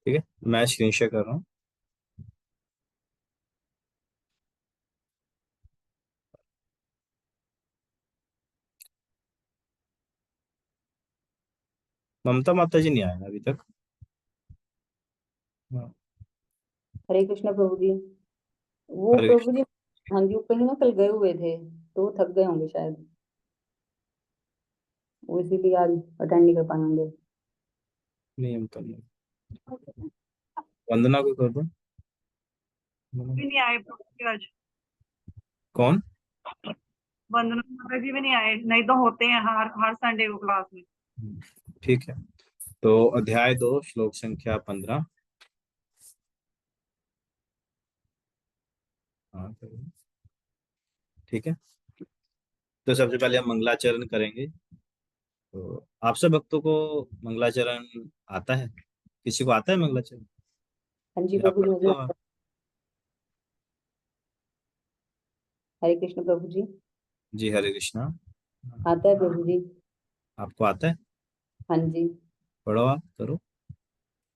ठीक है, मैं स्क्रीन शेयर कर रहा हूँ। ममता माता जी नहीं आए ना अभी तक। हाँ। हरे कृष्ण प्रभु जी। वो हरे प्रभु कृष्ण। जी। हाँ जी, वो कहीं ना कल गए हुए थे तो वो थक गए होंगे शायद। वो इसीलिए आज अटेंड नहीं कर पाए होंगे। नहीं ममता नहीं। वंदना को कर दो। भी नहीं आए प्रभु जी आज। कौन? वंदना माता जी भी नहीं आए, नहीं तो होते हैं हर हर संडे को क्लास में। ठीक है, तो अध्याय 2 श्लोक संख्या 15। हाँ करिए। ठीक है, तो सबसे पहले हम मंगलाचरण करेंगे। तो आप सब भक्तों को मंगलाचरण आता है? किसी को आता है मंगलाचरण? हाँ जी या प्रभु जी, पढ़ मुझे दो आप। हरे कृष्ण प्रभु जी। जी हरे कृष्णा। आता है प्रभु जी। आपको आता है? हाँ जी। पढ़ो, आप करो।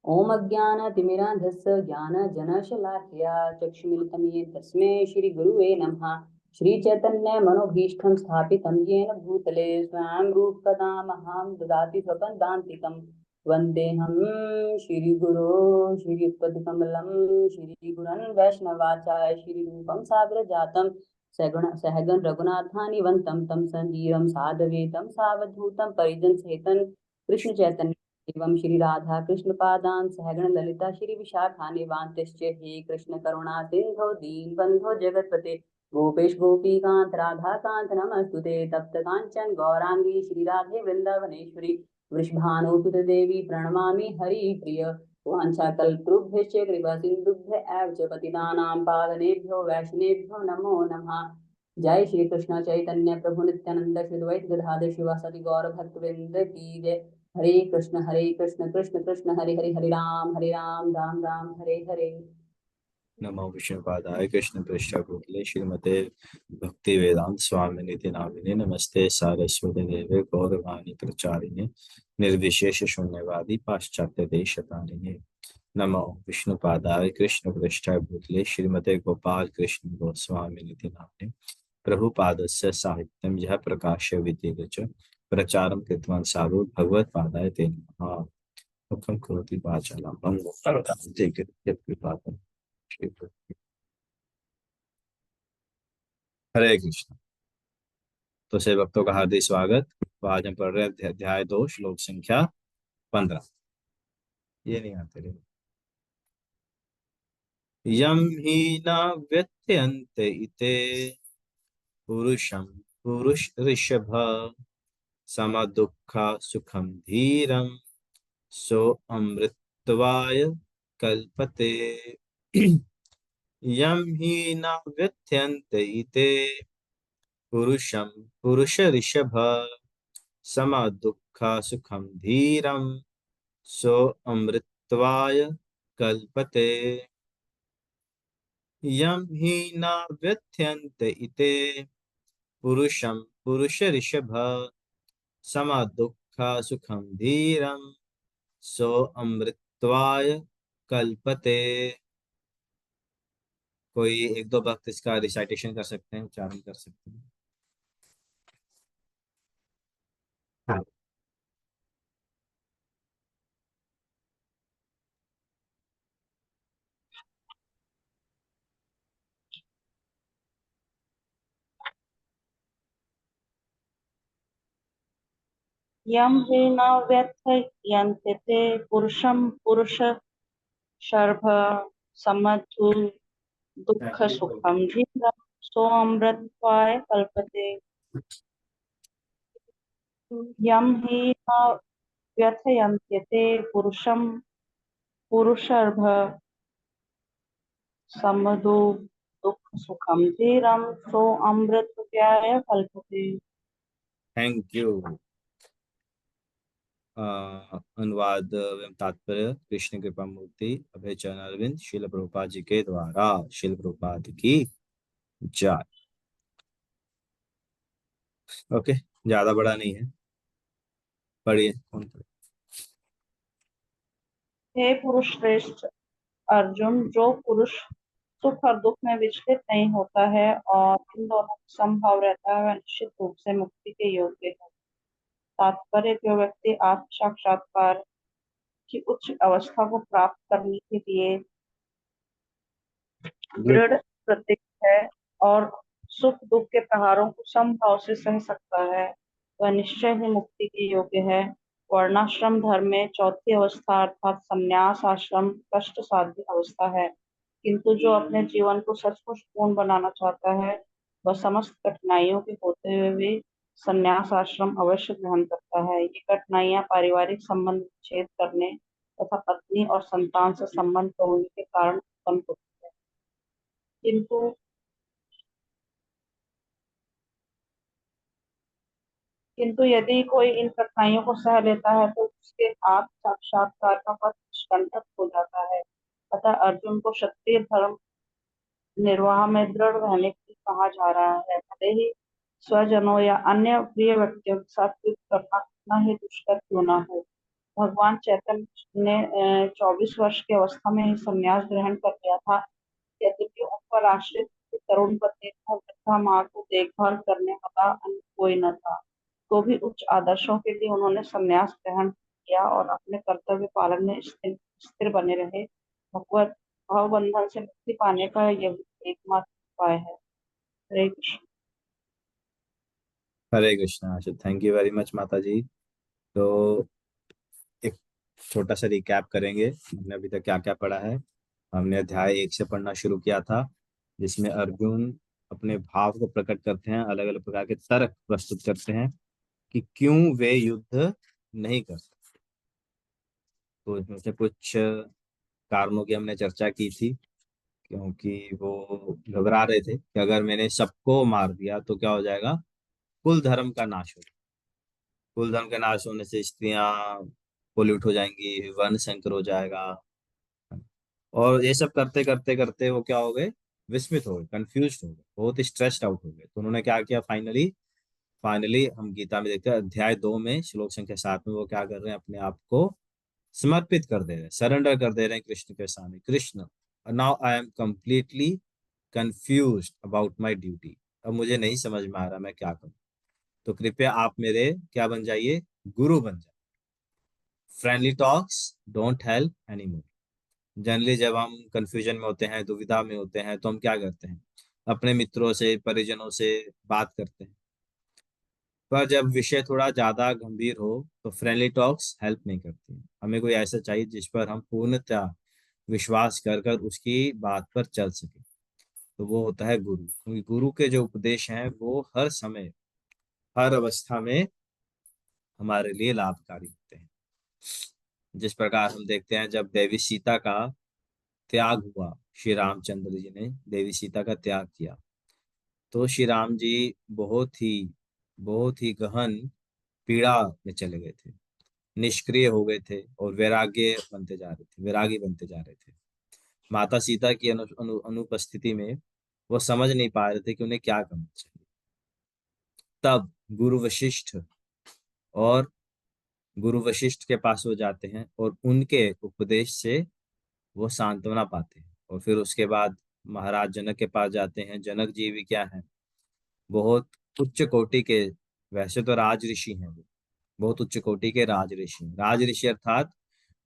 ओम अज्ञानतिमिरान्धस्य ज्ञानजनशलाकया चक्षुमिलितं येन तस्मै श्रीगुरुवे नमः। श्रीचैतन्यमनोभीष्टं स्थापितं येन भूतले स्वयं रूपकदामहं ददाति स्वपदान्तिकं। वन्देऽहं श्रीगुरो श्रीयुक्तकमलं श्रीगुरन् वैष्णवाचार्य श्रीरूपं साग्रजातं सगुण सहगण रघुनाथानि वन्तं तं सञ्जीवं साधवेतं सावधूतं परिजनसहितं कृष्ण चैतन्य एवं श्री राधा कृष्ण पादान सहगण ललिता श्री विशाखानि वान्तिश्च हे कृष्ण करुणा सिंधो दीन बंधो जगतपते गोपेश गोपी कांत राधा कांत नमस्तुते तप्त कांचन गौरांगी श्री राधे वृंदावनेश्वरी वृषभानुसुत देवी प्रणमामि हरि प्रिय वाञ्छाकल्पतरुभ्यश्च कृपा सिन्धुभ्य एव च पतितानां पावनेभ्यो वैष्णवेभ्यो नमो नमः। जय श्री कृष्ण चैतन्य प्रभु नित्यानंद श्री द्वैत गदाधर शिवासादि गौर भक्तवृंद की जय। हरे कृष्ण कृष्ण कृष्ण हरे हरे हरे राम राम राम हरे हरे। नमो विष्णुपादाय कृष्ण पृष्ठ भूतले श्रीमते भक्ति वेदांत स्वामी निति नामिने नमस्ते सारस्वती देवे गौरवाणी प्रचारिणे निर्विशेष शून्यवादी पाश्चात्य देशतारिणे। नमो विष्णुपादाय कृष्ण पृष्ठ भूतले श्रीमते गोपाल कृष्ण गोस्वामी निति नामिने प्रभुपादस्य साहित्यं यः प्रकाश्य विद्यते च प्रचारं कृतवान् साधु भगवत्पादाय ते नमः। मुखं करोति वाचालं कृपातम्। हरे कृष्ण। तो से भक्तों का हार्दिक स्वागत। तो आज हम पढ़ रहे हैं अध्याय 2 श्लोक संख्या 15। ये नहीं आते रे। यम ही न व्यथयन्ते इते पुरुषं पुरुष ऋषभ सम दुःख सुखम धीरम सो अमृतवाय कल्पते। यम ही न व्यथयन्ते इते पुरुषं पुरुष ऋषभ सम दुःख सुखम धीरम सो अमृतवाय कल्पते। यम ही न व्यथ्यन्ते इते पुरुषं पुरुष ऋषभ सम दुःख सुखम धीरम सो अमृतवाय कल्पते। कोई एक दो भक्त इसका रिसाइटेशन कर सकते हैं, उच्चारण कर सकते हैं? हाँ। यम हि न व्यथयन्ते ते पुरुषं पुरुषशर्भ समधु दुःख सुखम धीरं सोऽमृतत्वाय कल्पते। यम हि न व्यथयन्ते ते पुरुषं पुरुषर्भ समधु दुःख सुखम धीरं सोऽमृतत्वाय कल्पते। Thank you. अनुवाद एवं तात्पर्य कृष्ण कृपा मूर्ति अभय चरण अरविंद शिल प्रभुपाद जी के द्वारा। शिल प्रभुपाद की जय। ओके, ज्यादा बड़ा नहीं है, पढ़िए। कौन पढ़े? हे पुरुष श्रेष्ठ अर्जुन, जो पुरुष सुख और दुख में विचलित नहीं होता है और इन दोनों में समभाव रहता है, वह निश्चित रूप से मुक्ति के योग्य है। तात्पर्य, जो व्यक्ति आत्म साक्षात्कार की उच्च अवस्था को प्राप्त करने के लिए दृढ़ प्रतिज्ञ है और सुख दुख के प्रहारों को समभाव से सह सकता है, वह निश्चय ही मुक्ति के योग्य है। वर्णाश्रम धर्म में चौथी अवस्था अर्थात संन्यास आश्रम कष्ट साध्य अवस्था है, किंतु जो अपने जीवन को सचमुच पूर्ण बनाना चाहता है, वह समस्त कठिनाइयों के होते हुए भी संन्यास आश्रम अवश्य ग्रहण करता है। ये कठिनाइयां पारिवारिक संबंध विच्छेद करने तथा पत्नी और संतान से संबंध तोड़ने के कारण उत्पन्न होती है, किंतु किंतु यदि कोई इन कठिनाइयों को सह लेता है तो उसके आत्म साक्षात्कार का पथ निष्कंटक हो जाता है। अतः अर्जुन को क्षत्रिय धर्म निर्वाह में दृढ़ रहने की कहा जा रहा है, भले ही स्वजनों या अन्य प्रिय व्यक्तियों के साथ युद्ध करना कितना ही दुष्कर क्यों न हो। भगवान चैतन्य ने 24 वर्ष की अवस्था में ही संन्यास ग्रहण कर लिया था, यद्यपि उन पर आश्रित तरुण पत्नी तथा वृद्धा माँ को देखभाल करने वाला अन्य कोई न था, तो भी उच्च आदर्शों के लिए उन्होंने संन्यास ग्रहण किया और अपने कर्तव्य पालन में स्थिर स्थिर बने रहे। भगवत भाव बंधन से मुक्ति पाने का यह एकमात्र उपाय है। हरे कृष्ण। हरे कृष्णा। अच्छा, थैंक यू वेरी मच माता जी। तो एक छोटा सा रिकैप करेंगे, हमने अभी तक क्या क्या पढ़ा है। हमने अध्याय 1 से पढ़ना शुरू किया था, जिसमें अर्जुन अपने भाव को प्रकट करते हैं, अलग अलग प्रकार के तर्क प्रस्तुत करते हैं कि क्यों वे युद्ध नहीं कर सकते। तो इसमें से कुछ कारणों की हमने चर्चा की थी, क्योंकि वो घबरा रहे थे कि अगर मैंने सबको मार दिया तो क्या हो जाएगा, कुल धर्म का नाश हो जाएगा। कुल धर्म के नाश होने से स्त्रियां पोल्यूट हो जाएंगी, वर्ण संकर हो जाएगा। और ये सब करते करते करते वो क्या हो गए, विस्मित हो गए, कंफ्यूज हो गए, बहुत स्ट्रेस्ड आउट हो गए। तो उन्होंने क्या किया, फाइनली फाइनली हम गीता में देखते हैं अध्याय 2 में श्लोक संख्या 7 में वो क्या कर रहे हैं, अपने आप को समर्पित कर दे रहे हैं, सरेंडर कर दे रहे हैं कृष्ण के सामने। Krishna, now I am completely confuse about my duty. अब मुझे नहीं समझ में आ रहा मैं क्या करूं, तो कृपया आप मेरे क्या बन जाइए, गुरु बन जाइए। Friendly talks don't help any more. Generally जब हम कंफ्यूजन में होते हैं, दुविधा में होते हैं, तो हम क्या करते हैं, अपने मित्रों से परिजनों से बात करते हैं। पर जब विषय थोड़ा ज्यादा गंभीर हो तो फ्रेंडली टॉक्स हेल्प नहीं करती। हमें कोई ऐसा चाहिए जिस पर हम पूर्णतः विश्वास कर कर उसकी बात पर चल सके, तो वो होता है गुरु। क्योंकि गुरु के जो उपदेश हैं वो हर समय हर अवस्था में हमारे लिए लाभकारी होते हैं। जिस प्रकार हम देखते हैं, जब देवी सीता का त्याग हुआ, श्री रामचंद्र जी ने देवी सीता का त्याग किया, तो श्री राम जी बहुत ही गहन पीड़ा में चले गए थे, निष्क्रिय हो गए थे और वैराग्य बनते जा रहे थे, वैरागी बनते जा रहे थे। माता सीता की अनुपस्थिति में वो समझ नहीं पा रहे थे कि उन्हें क्या करना चाहिए। तब गुरु वशिष्ठ और गुरु वशिष्ठ के पास वो जाते हैं और उनके उपदेश से वो सांत्वना पाते हैं। और फिर उसके बाद महाराज जनक के पास जाते हैं। जनक जी भी क्या है, बहुत उच्च कोटि के, वैसे तो राज ऋषि हैं वो, बहुत उच्च कोटि के राज ऋषि। राज ऋषि अर्थात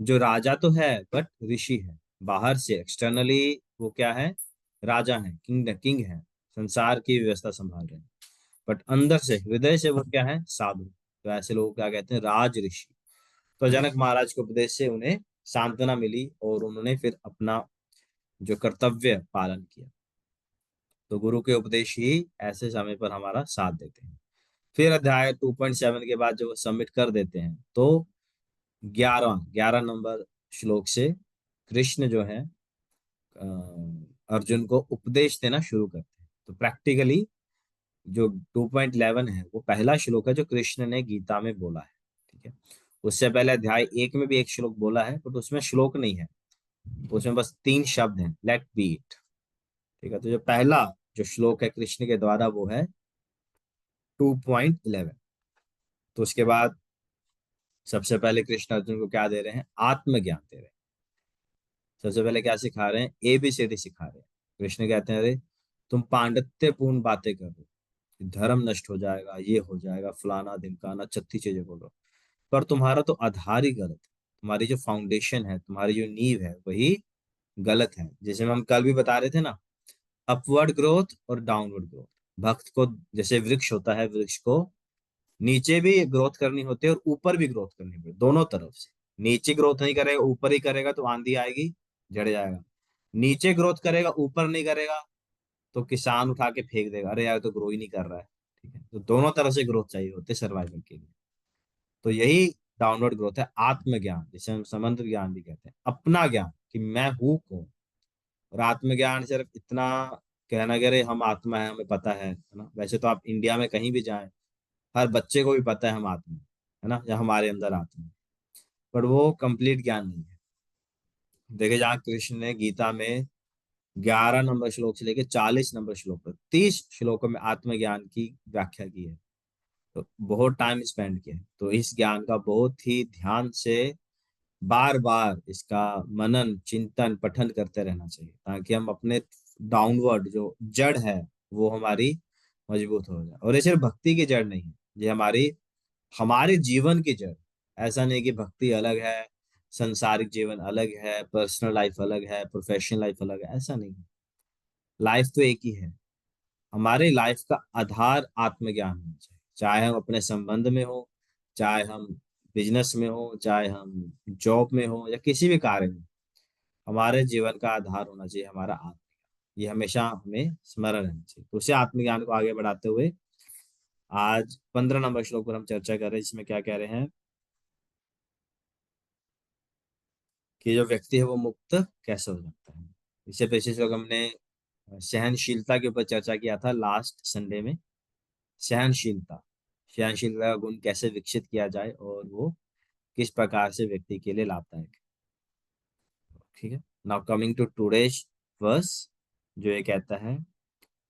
जो राजा तो है बट ऋषि है। बाहर से एक्सटर्नली वो क्या है, राजा है, किंग है, संसार की व्यवस्था संभाल रहे हैं, बट अंदर से हृदय से वो क्या है, साधु। तो ऐसे लोग क्या कहते हैं, राज ऋषि। तो जनक महाराज के उपदेश से उन्हें सांत्वना मिली और उन्होंने फिर अपना जो कर्तव्य पालन किया। तो गुरु के उपदेश ही ऐसे समय पर हमारा साथ देते हैं। फिर अध्याय 2.7 के बाद जब वो सबमिट कर देते हैं, तो 11 नंबर श्लोक से कृष्ण जो है अर्जुन को उपदेश देना शुरू करते हैं। तो प्रैक्टिकली जो 2.11 है वो पहला श्लोक है जो कृष्ण ने गीता में बोला है। ठीक है, उससे पहले अध्याय 1 में भी एक श्लोक बोला है, बट उसमें श्लोक नहीं है, उसमें बस 3 शब्द हैं, लेट बी इट। ठीक है, तो जो पहला जो श्लोक है कृष्ण के द्वारा वो है 2.11। तो उसके बाद सबसे पहले कृष्ण अर्जुन को क्या दे रहे हैं, आत्मज्ञान दे रहे हैं। सबसे पहले क्या सिखा रहे हैं, ABCD सिखा रहे हैं। कृष्ण कहते हैं अरे तुम पांडित्यपूर्ण बातें कर रहे हो, धर्म नष्ट हो जाएगा, ये हो जाएगा, फलाना ढिमकाना 36 चीजें बोलो, पर तुम्हारा तो आधार ही गलत है। तुम्हारी जो फाउंडेशन है, तुम्हारी जो नींव है, वही गलत है। जैसे हम कल भी बता रहे थे ना, अपवर्ड ग्रोथ और डाउनवर्ड ग्रोथ। भक्त को जैसे वृक्ष होता है, वृक्ष को नीचे भी ग्रोथ करनी होती है और ऊपर भी ग्रोथ करनी होती है, दोनों तरफ से। नीचे ग्रोथ नहीं करेगा, ऊपर ही करेगा तो आंधी आएगी, झड़ जाएगा। नीचे ग्रोथ करेगा, ऊपर नहीं करेगा, तो किसान उठा के फेंक देगा, अरे यार तो ग्रो ही नहीं कर रहा है। ठीक है, तो दोनों तरफ से ग्रोथ चाहिए होते सर्वाइवल के लिए। तो यही डाउनवर्ड ग्रोथ है। आत्मज्ञान, जिसे हम समंत ज्ञान भी कहते हैं, अपना ज्ञान कि मैं हूँ कौन। और आत्मज्ञान सिर्फ इतना कहना कि अरे हम आत्मा है, हमें पता है ना। वैसे तो आप इंडिया में कहीं भी जाएं, हर बच्चे को भी पता है हम आत्मा है ना, या हमारे अंदर आत्मा है। पर वो कंप्लीट ज्ञान नहीं है। देखिए, जहाँ कृष्ण ने गीता में 11 नंबर श्लोक से लेकर 40 नंबर श्लोक तक 30 श्लोकों में आत्मज्ञान की व्याख्या की है, तो बहुत टाइम स्पेंड किया है। तो इस ज्ञान का बहुत ही ध्यान से बार बार इसका मनन चिंतन पठन करते रहना चाहिए, ताकि हम अपने डाउनवर्ड जो जड़ है वो हमारी मजबूत हो जाए। और ये सिर्फ भक्ति की जड़ नहीं है, ये हमारी हमारे जीवन की जड़। ऐसा नहीं कि भक्ति अलग है, संसारिक जीवन अलग है, पर्सनल लाइफ अलग है, प्रोफेशनल लाइफ अलग है, ऐसा नहीं है। लाइफ तो एक ही है। हमारे लाइफ का आधार आत्मज्ञान होना चाहिए, चाहे हम अपने संबंध में हो, चाहे हम बिजनेस में हो, चाहे हम जॉब में हो, या किसी भी कार्य में। हमारे जीवन का आधार होना चाहिए हमारा आत्मज्ञान। ये हमेशा हमें स्मरण रहना चाहिए। तो उसे आत्मज्ञान को आगे बढ़ाते हुए आज 15 नंबर श्लोक पर हम चर्चा कर रहे हैं, जिसमें क्या कह रहे हैं कि जो व्यक्ति है वो मुक्त कैसे हो सकता है। इससे पीछे श्लोक हमने सहनशीलता के ऊपर चर्चा किया था लास्ट संडे में। सहनशीलता, सहनशीलता का गुण कैसे विकसित किया जाए और वो किस प्रकार से व्यक्ति के लिए लाभदायक है। ठीक है, now coming to today's verse, जो ये कहता है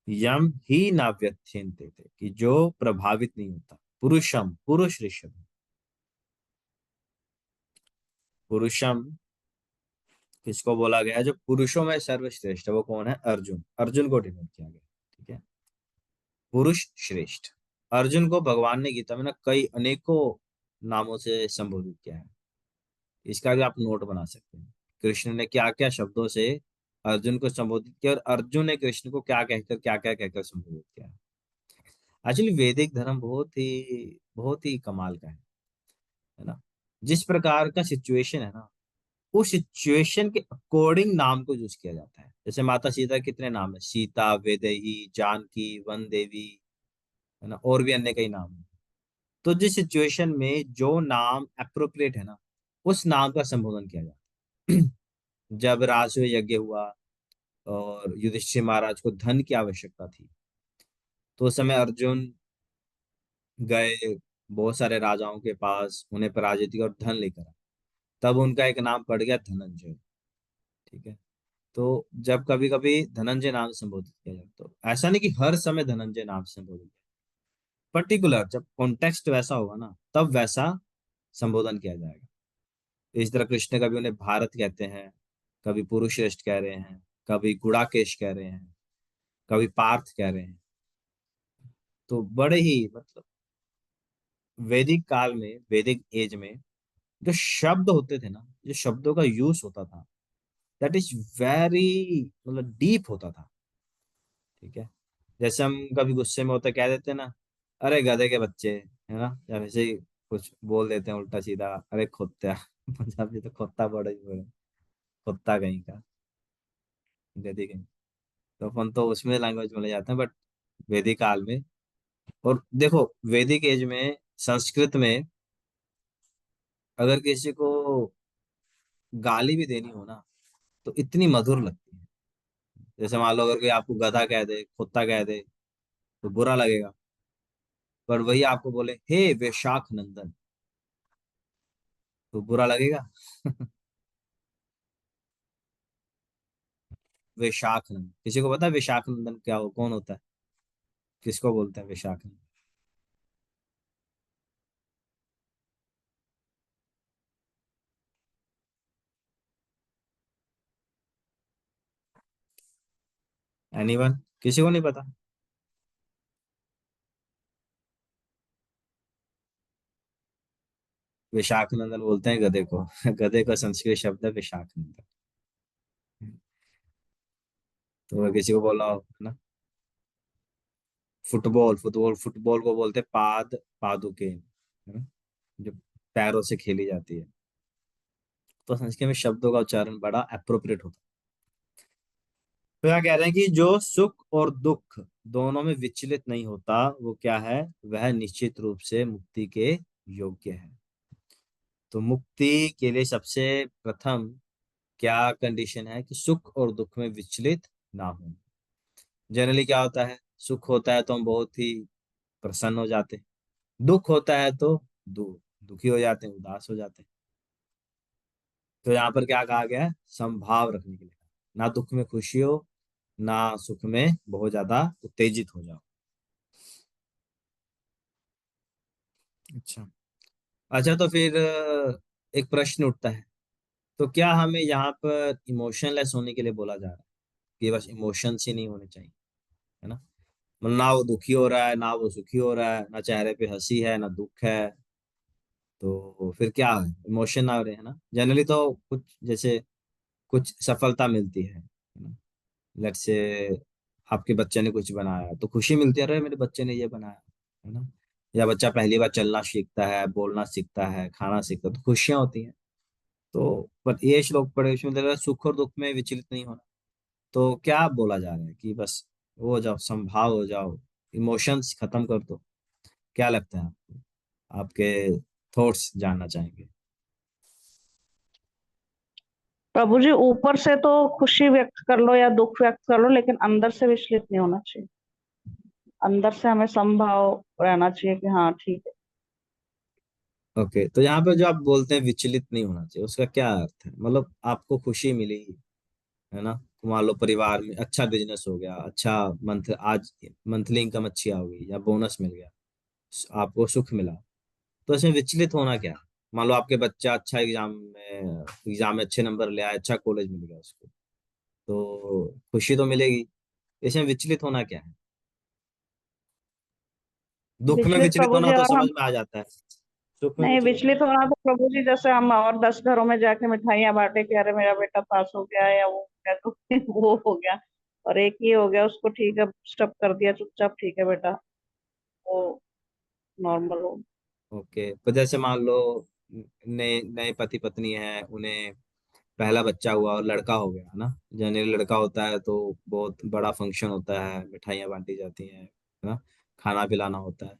यम ही ना व्यथ्यन्ते थे, कि जो प्रभावित नहीं होता। पुरुषम, पुरुष ऋषभ, पुरुषम किसको बोला गया है, जो पुरुषों में सर्वश्रेष्ठ है, वो कौन है, अर्जुन। अर्जुन को डिनोट किया गया। ठीक है, पुरुष श्रेष्ठ। अर्जुन को भगवान ने गीता में ना कई अनेकों नामों से संबोधित किया है। इसका भी आप नोट बना सकते हैं, कृष्ण ने क्या क्या शब्दों से अर्जुन को संबोधित किया, और अर्जुन ने कृष्ण को क्या कहकर, क्या क्या कहकर संबोधित किया। एक्चुअली वैदिक धर्म बहुत ही कमाल का है ना। जिस प्रकार का सिचुएशन है ना, उस सिचुएशन के अकॉर्डिंग नाम को यूज किया जाता है। जैसे माता सीता, कितने नाम है, सीता, वैदेही, जानकी, वन देवी, है ना, और भी अन्य कई नाम है। तो जिस सिचुएशन में जो नाम अप्रोप्रिएट है ना, उस नाम का संबोधन किया जाता है। जब राजसूय यज्ञ हुआ और युधिष्ठिर महाराज को धन की आवश्यकता थी, तो उस समय अर्जुन गए बहुत सारे राजाओं के पास, उन्हें पराजित किया और धन लेकर आए। तब उनका एक नाम पड़ गया धनंजय। ठीक है, तो जब कभी कभी धनंजय नाम से संबोधित किया जाए, तो ऐसा नहीं कि हर समय धनंजय नाम से संबोधित किया, पर्टिकुलर जब कॉन्टेक्स्ट वैसा होगा ना, तब वैसा संबोधन किया जाएगा। इस तरह कृष्ण कभी उन्हें भारत कहते हैं, कभी पुरुषश्रेष्ठ कह रहे हैं, कभी गुड़ाकेश कह रहे हैं, कभी पार्थ कह रहे हैं। तो बड़े ही मतलब वैदिक काल में, वैदिक एज में जो शब्द होते थे ना, जो शब्दों का यूज होता था, दैट इज वेरी मतलब डीप होता था। ठीक है, जैसे हम कभी गुस्से में होते कह देते हैं ना, अरे गधे के बच्चे, है ना, या वैसे ही कुछ बोल देते हैं उल्टा सीधा, अरे खोत्या। पंजाबी तो खोता बड़ा ही बोले, खोता कहीं का, गधे कहीं। तो अपन तो उसमें लैंग्वेज में ले जाते हैं, बट वैदिक काल में, और देखो वैदिक एज में संस्कृत में अगर किसी को गाली भी देनी हो ना, तो इतनी मधुर लगती है। जैसे मान लो अगर कोई आपको गधा कह दे, कुत्ता कह दे, तो बुरा लगेगा। पर वही आपको बोले हे वैशाख नंदन, तो बुरा लगेगा। वैशाख नंदन, किसी को पता है वैशाख नंदन क्या हो, कौन होता है, किसको बोलते हैं वैशाख नंदन। एनीवन, किसी को नहीं पता? विशाख नंदन बोलते हैं गधे को। गधे का संस्कृत शब्द है विशाख नंदन। तो अगर किसी को बोला हो, है ना? फुटबॉल, फुटबॉल को बोलते हैं पादुके, है ना? जो पैरों से खेली जाती है। तो संस्कृत में शब्दों का उच्चारण बड़ा अप्रोप्रिएट होता है। तो यहाँ कह रहे हैं कि जो सुख और दुख दोनों में विचलित नहीं होता, वो क्या है? वह निश्चित रूप से मुक्ति के योग्य है। तो मुक्ति के लिए सबसे प्रथम क्या कंडीशन है? कि सुख और दुख में विचलित ना हो। जनरली क्या होता है? सुख होता है तो हम बहुत ही प्रसन्न हो जाते हैं, दुख होता है तो दुखी हो जाते हैं, उदास हो जाते हैं। तो यहाँ पर क्या कहा गया है? समभाव रखने के लिए। ना दुख में खुशी हो, ना सुख में बहुत ज्यादा उत्तेजित हो जाओ। अच्छा। अच्छा, तो फिर एक प्रश्न उठता है, तो क्या हमें यहाँ पर इमोशनलेस होने के लिए बोला जा रहा है कि बस इमोशंस ही नहीं होने चाहिए, है ना? मतलब ना वो दुखी हो रहा है, ना वो सुखी हो रहा है, ना चेहरे पे हंसी है, ना दुख है, तो फिर क्या है? इमोशन ना रहे, है ना? जनरली तो कुछ जैसे कुछ सफलता मिलती है ना? लेट्स से आपके बच्चे ने कुछ बनाया तो खुशी मिलती है, अरे मेरे बच्चे ने ये बनाया, है ना? या बच्चा पहली बार चलना सीखता है, बोलना सीखता है, खाना सीखता है, तो खुशियां होती हैं। तो पर ये श्लोक पढ़े, इसमें लग रहा है सुख और दुख में विचलित नहीं होना। तो क्या बोला जा रहा है कि बस वो हो जाओ, संभाव हो जाओ, इमोशंस खत्म कर दो? क्या लगता है आपको? आपके थॉट्स जानना चाहेंगे। प्रभु जी, ऊपर से तो खुशी व्यक्त कर लो या दुख व्यक्त कर लो, लेकिन अंदर से विचलित नहीं होना चाहिए। अंदर से हमें समभाव रहना चाहिए कि हाँ ठीक है। ओके, तो यहाँ पे जो आप बोलते हैं विचलित नहीं होना चाहिए, उसका क्या अर्थ है? मतलब आपको खुशी मिली, है ना? मान लो परिवार में अच्छा बिजनेस हो गया, अच्छा आज मंथली इनकम अच्छी आ गई, या बोनस मिल गया, आपको सुख मिला, तो इसमें विचलित होना क्या है? मान लो आपके बच्चा अच्छा एग्जाम में अच्छे नंबर ले आया, अच्छा कॉलेज मिल गया उसको, तो खुशी तो मिलेगी। इसमें विचलित होना क्या है? दुख में विचलित विचलित प्रभु होना जी, तो और समझ हम में आ जाता है, सुख में नहीं, विचलित होना। विचलित होना तो प्रभु जी जैसे हम और 10 घरों में जाके मिठाइयां बांटे कि अरे मेरा बेटा पास हो गया या वो हो गया, तो वो हो गया, और एक ही हो गया, उसको ठीक है स्टप कर दिया चुपचाप, ठीक है बेटा, वो नॉर्मल हो। ओके, तो जैसे मान लो नए नए पति पत्नी है, उन्हें पहला बच्चा हुआ और लड़का हो गया, है ना? जनरली लड़का होता है तो बहुत बड़ा फंक्शन होता है, मिठाइयाँ बांटी जाती हैं, है ना? खाना पिलाना होता है।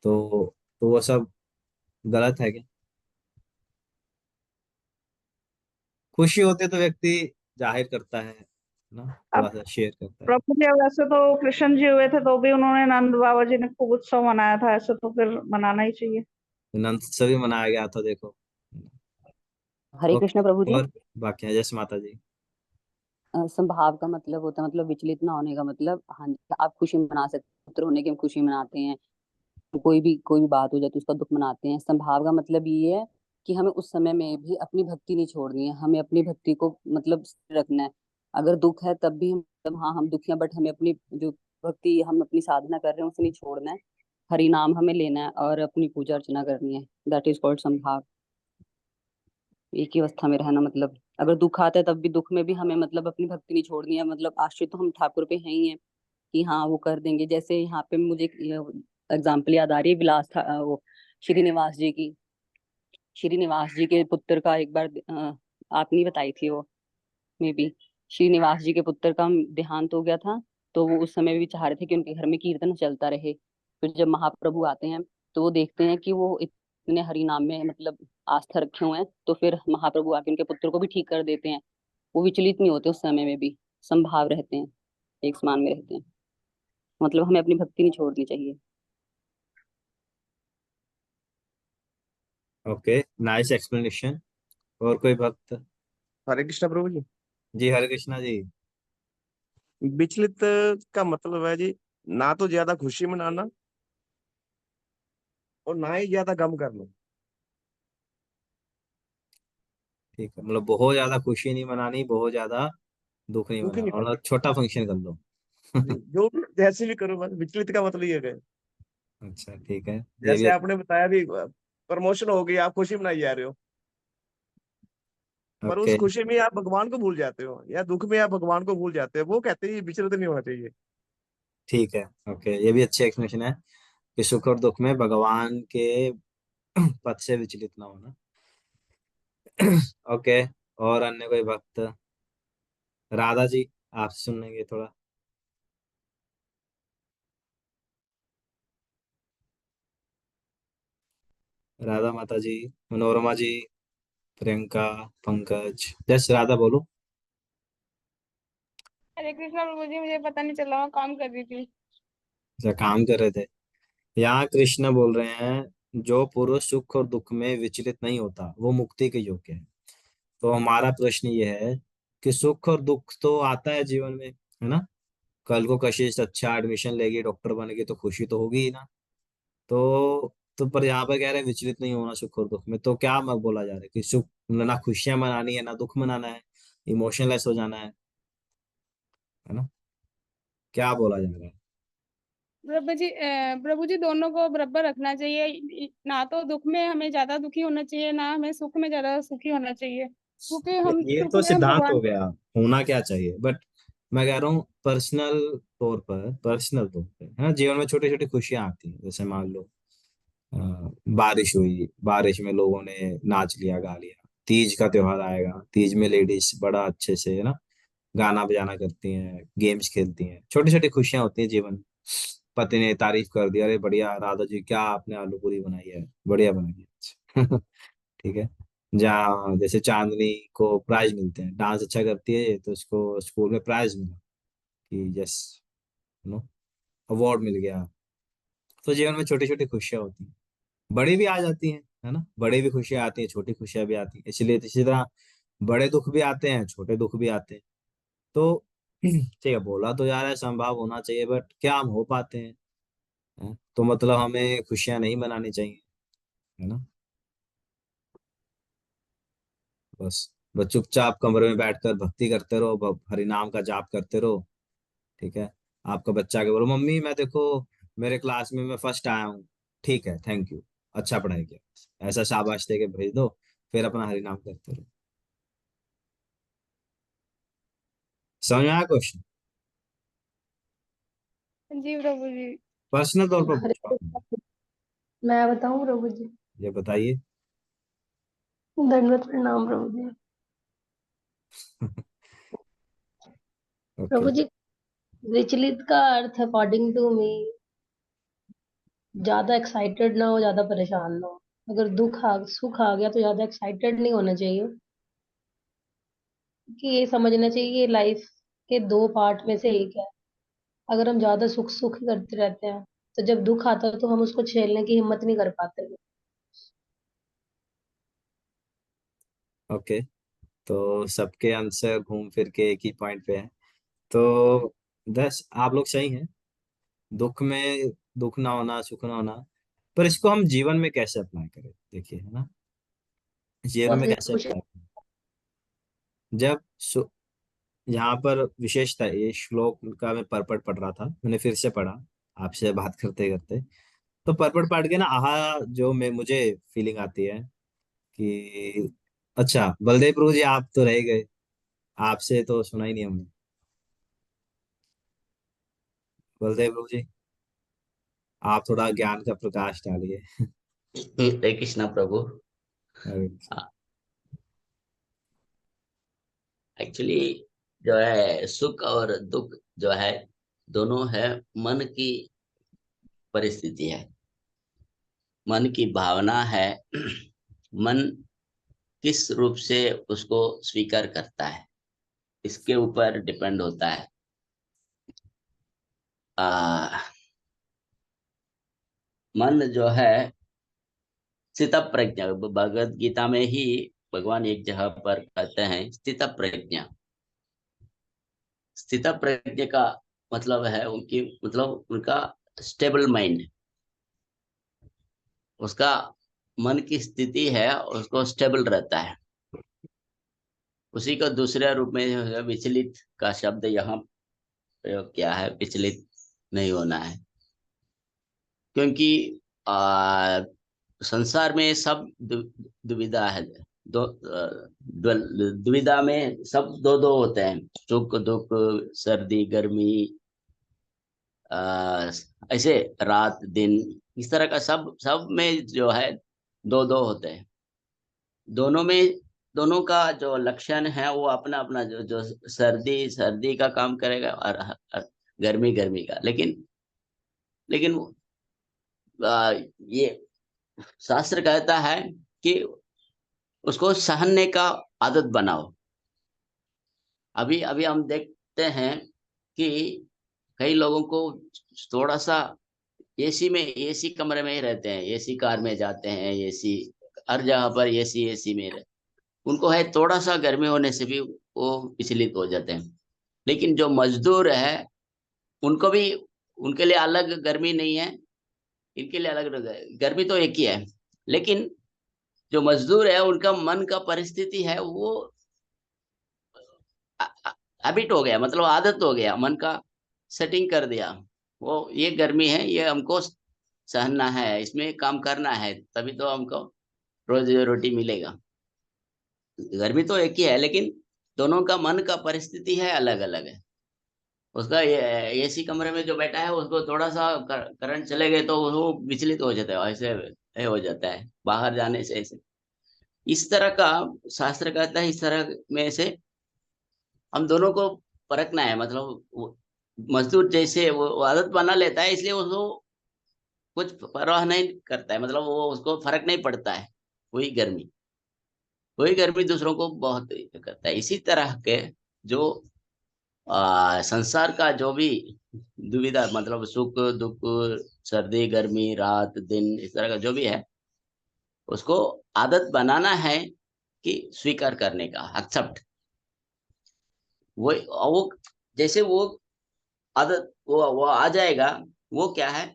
तो वो सब गलत है क्या? खुशी होती है तो व्यक्ति जाहिर करता है ना, थोड़ा अब सा शेयर करता है। प्रभु जी वैसे तो कृष्ण जी हुए थे तो भी उन्होंने नंद बाबा जी ने खूब उत्सव मनाया था, ऐसे तो फिर मनाना ही चाहिए। तो नंद से भी मनाया गया था, देखो। हरे ओके, कृष्ण प्रभु जी। और बाकी है, जैसे माता जी। संभाव का मतलब होता है, मतलब विचलित ना होने का मतलब, हाँ जी, आप खुशी मना सकते हैं, पुत्र होने की हम खुशी मनाते हैं, कोई भी बात हो जाती है उसका दुख मनाते हैं। संभाव का मतलब ये है कि हमें उस समय में भी अपनी भक्ति नहीं छोड़नी है, हमें अपनी भक्ति को मतलब स्थिर रखना है। अगर दुख है तब भी हम, मतलब हाँ हम दुखी हैं, बट हमें अपनी जो भक्ति, हम अपनी साधना कर रहे हैं उसे नहीं छोड़ना है। हरि नाम हमें लेना है और अपनी पूजा अर्चना करनी है। दैट इज कॉल्ड संभाव। एक ही अवस्था में रहना, मतलब अगर दुख आता है तब भी दुख में भी हमें मतलब अपनी भक्ति नहीं छोड़नी है। मतलब आश्रित तो हम ठाकुर पे हैं ही हैं कि हाँ वो कर देंगे। जैसे यहाँ पे मुझे एग्जाम्पल याद आ रही है, विलास था वो श्रीनिवास जी की। श्रीनिवास जी के पुत्र का एक बार आपने बताई थी वो, मे बी श्रीनिवास जी के पुत्र का देहांत हो गया था। तो वो उस समय भी चाह रहे थे कि उनके घर में कीर्तन चलता रहे। फिर जब महाप्रभु आते हैं तो वो देखते हैं कि वो इतने हरि नाम में मतलब आस्था रखे हुए हैं, तो फिर महाप्रभु आके उनके पुत्र को भी ठीक कर देते हैं। वो विचलित नहीं होते उस समय में भी, संभाव रहते हैं, एक समान में रहते हैं। मतलब हमें अपनी भक्ति नहीं छोड़नी चाहिए। Okay, nice explanation. और कोई भक्त? हरे कृष्णा प्रभु जी। जी, हरे कृष्णा जी। विचलित का मतलब है जी, ना तो ज्यादा खुशी मनाना और ना ही ज्यादा गम करना। ठीक है, मतलब बहुत ज्यादा खुशी नहीं मनानी, बहुत ज्यादा दुख नहीं दुखी मनाना, नहीं मतलब छोटा फंक्शन कर लो। जो भी जैसे भी करो, बस विचलित का मतलब ये है। अच्छा ठीक है, ये भी जैसे आपने बताया भी, प्रमोशन हो गई, आप खुशी मनाई जा रहे हो, पर उस ओके। खुशी में आप भगवान को भूल जाते हो, या दुख में आप भगवान को भूल जाते हो, वो कहते हैं ये विचलित नहीं होना चाहिए। ठीक है, ओके, ये भी अच्छी एक्सप्लेनेशन है कि सुख और दुख में भगवान के पद से विचलित ना होना। ओके। और अन्य कोई भक्त? राधा जी, आप सुनेंगे थोड़ा। राधा माता जी, मनोरमा जी, प्रियंका, पंकज, जस राधा बोलो। हरे कृष्णा प्रभु जी, मुझे पता नहीं चला, मैं काम कर रही थी। क्या काम कर रहे थे? यहाँ कृष्ण बोल रहे हैं जो पुरुष सुख और दुख में विचलित नहीं होता वो मुक्ति के योग्य है। तो हमारा प्रश्न ये है कि सुख और दुख तो आता है जीवन में, है ना? कल को कशिश अच्छा एडमिशन लेगी, डॉक्टर बनेगी, तो खुशी तो होगी ही ना। तो पर यहाँ पर कह रहे हैं विचलित नहीं होना सुख और दुख में, तो क्या मैं बोला जा रहा है कि सुख ना खुशियां मनानी है ना दुख मनाना है, इमोशनलेस हो जाना है ना? क्या बोला जा रहा है? प्रभु जी दोनों को बराबर रखना चाहिए। ना तो दुख में हमें ज्यादा दुखी होना चाहिए, ना हमें सुख में ज्यादा सुखी होना चाहिए, क्योंकि हम ये सुख तो में हम सिद्धांत हो भगवान। गया, होना क्या चाहिए, बट मैं कह रहा हूँ पर्सनल तौर पे है ना, जीवन में छोटी छोटी खुशियां आती हैं, जैसे मान लो बारिश हुई, बारिश में लोगों ने नाच लिया, गा लिया। तीज का त्योहार आएगा, तीज में लेडीज बड़ा अच्छे से, है ना, गाना बजाना करती हैं, गेम्स खेलती हैं, छोटी छोटी खुशियां होती हैं जीवन में। पति ने तारीफ कर दी, अरे बढ़िया राधा जी, क्या आपने आलू पूरी बनाई है, बढ़िया बनाई है। ठीक है। जहाँ जैसे चांदनी को प्राइज मिलते हैं, डांस अच्छा करती है तो उसको स्कूल में प्राइज मिला, कि यस, नो, अवार्ड मिल गया। तो जीवन में छोटी छोटी खुशियां होती हैं, बड़ी भी आ जाती हैं, है ना, बड़ी भी खुशियां आती हैं, छोटी खुशियां भी आती हैं, इसलिए इसी तरह बड़े दुख भी आते हैं, छोटे दुख भी आते हैं। तो ठीक है, बोला तो यार है संभव होना चाहिए, बट क्या हम हो पाते हैं? तो मतलब हमें खुशियां नहीं मनानी चाहिए, है ना? बस बस चुपचाप कमरे में बैठकर भक्ति करते रहो, हरि नाम का जाप करते रहो। ठीक है। आपका बच्चा के बोलो मम्मी मैं देखो मेरे क्लास में मैं फर्स्ट आया हूँ, ठीक है, थैंक यू, अच्छा पढ़ाई किया, ऐसा शाबाश दे के भेज दो, फिर अपना हरि नाम करते रहो। समझ में आया क्वेश्चन? जी प्रभु जी। पर्सनल तौर पर हरे पूछा आपने। कृष्णा। मैं बताऊं प्रभु जी? ये बताइए। दंडवत प्रणाम प्रभु जी। ओके। प्रभु जी, विचलित का अर्थ अकॉर्डिंग टू मी, ज्यादा एक्साइटेड ना हो, ज्यादा परेशान ना हो। अगर सुख आ गया तो ज्यादा एक्साइटेड नहीं होना चाहिए, कि ये समझना चाहिए लाइफ के दो पार्ट में से एक है। अगर हम ज्यादा सुख सुख करते रहते हैं, तो जब दुख आता है तो हम उसको झेलने की हिम्मत नहीं कर पाते। ओके, तो सबके आंसर घूम फिर के एक ही पॉइंट पे है। तो बस आप लोग सही हैं, दुख में दुख ना होना, सुख ना होना, पर इसको हम जीवन में कैसे अप्लाई करें, देखिए, है ना, जीवन बहुत में ज्यादा कैसे खुशी। अप्लाई करें? जब यहाँ पर विशेषता ये श्लोक का मैं परपट पढ़ रहा था, मैंने फिर से पढ़ा आपसे बात करते करते, तो परपट पढ़ के ना आहा जो मैं मुझे फीलिंग आती है कि अच्छा बलदेव प्रभु जी आप तो रह गए, आपसे तो सुना ही नहीं हमने। बलदेव प्रभु जी, आप थोड़ा ज्ञान का प्रकाश डालिए। हरे कृष्णा प्रभु। अरे, एक्चुअली जो है सुख और दुख जो है दोनों है मन की परिस्थिति है, मन की भावना है। मन किस रूप से उसको स्वीकार करता है इसके ऊपर डिपेंड होता है। मन जो है स्थित प्रज्ञा, भगवत गीता में ही भगवान एक जगह पर कहते हैं स्थित प्रज्ञा। स्थित प्रज्ञा का मतलब है उनकी, मतलब उनका स्टेबल माइंड, उसका मन की स्थिति है उसको स्टेबल रहता है। उसी का दूसरे रूप में जो है विचलित का शब्द यहाँ प्रयोग किया है, विचलित नहीं होना है। क्योंकि संसार में सब दुविधा है, दुविधा में सब दो दो होते हैं, सुख दुख, सर्दी गर्मी, ऐसे रात दिन, इस तरह का सब सब में जो है दो दो होते हैं। दोनों में, दोनों का जो लक्षण है वो अपना अपना, जो जो सर्दी सर्दी का काम करेगा और गर्मी गर्मी का। लेकिन ये शास्त्र कहता है कि उसको सहने का आदत बनाओ। अभी अभी हम देखते हैं कि कई लोगों को थोड़ा सा एसी में, एसी कमरे में ही रहते हैं, एसी कार में जाते हैं, एसी हर जगह पर एसी एसी में रहते, उनको है थोड़ा सा गर्मी होने से भी वो विचलित हो जाते हैं। लेकिन जो मजदूर है उनको भी, उनके लिए अलग गर्मी नहीं है, इनके लिए अलग गर्मी तो एक ही है। लेकिन जो मजदूर है उनका मन का परिस्थिति है वो हैबिट हो गया, मतलब आदत हो गया, मन का सेटिंग कर दिया। वो ये गर्मी है, ये हमको सहना है, इसमें काम करना है, तभी तो हमको रोज रोटी मिलेगा। गर्मी तो एक ही है, लेकिन दोनों का मन का परिस्थिति है अलग अलग है। उसका एसी कमरे में जो बैठा है उसको थोड़ा सा करंट चले गए तो वो विचलित हो जाता है, ऐसे हो जाता है बाहर जाने से। ऐसे इस तरह का शास्त्र कहता है, इस तरह में से हम दोनों को परखना है। मतलब मजदूर जैसे वो आदत बना लेता है, इसलिए उसको कुछ परवाह नहीं करता है, मतलब वो उसको फर्क नहीं पड़ता है। वही गर्मी, वही गर्मी दूसरों को बहुत करता है। इसी तरह के जो संसार का जो भी दुविधा, मतलब सुख दुख, सर्दी गर्मी, रात दिन, इस तरह का जो भी है, उसको आदत बनाना है कि स्वीकार करने का, एक्सेप्ट। वो जैसे वो आदत वो आ जाएगा, वो क्या है,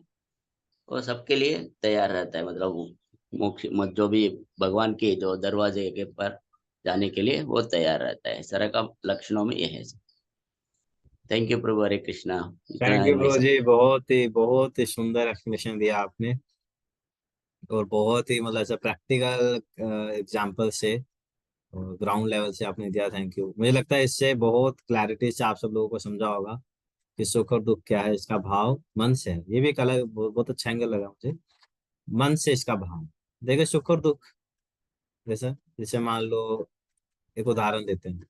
वो सबके लिए तैयार रहता है। मतलब वो मोक्ष जो भी भगवान के जो दरवाजे के पर जाने के लिए वो तैयार रहता है। इस तरह का लक्षणों में ये है। थैंक यू प्रभु, हरे कृष्णा। इतना थैंक ही यू मैं ब्रो जी, बहुत ही सुंदर एक्सप्लेनेशन दिया आपने, और बहुत ही मतलब ऐसा प्रैक्टिकल एग्जांपल से और ग्राउंड लेवल से आपने दिया। Thank you. मुझे लगता है इससे बहुत क्लैरिटी से आप सब लोगों को समझा होगा कि सुख और दुख क्या है, इसका भाव मन से है। ये भी एक अलग बहुत अच्छा एंगल लगा मुझे, मन से इसका भाव। देखिए सुख और दुख, जैसे जैसे मान लो, एक उदाहरण देते हैं,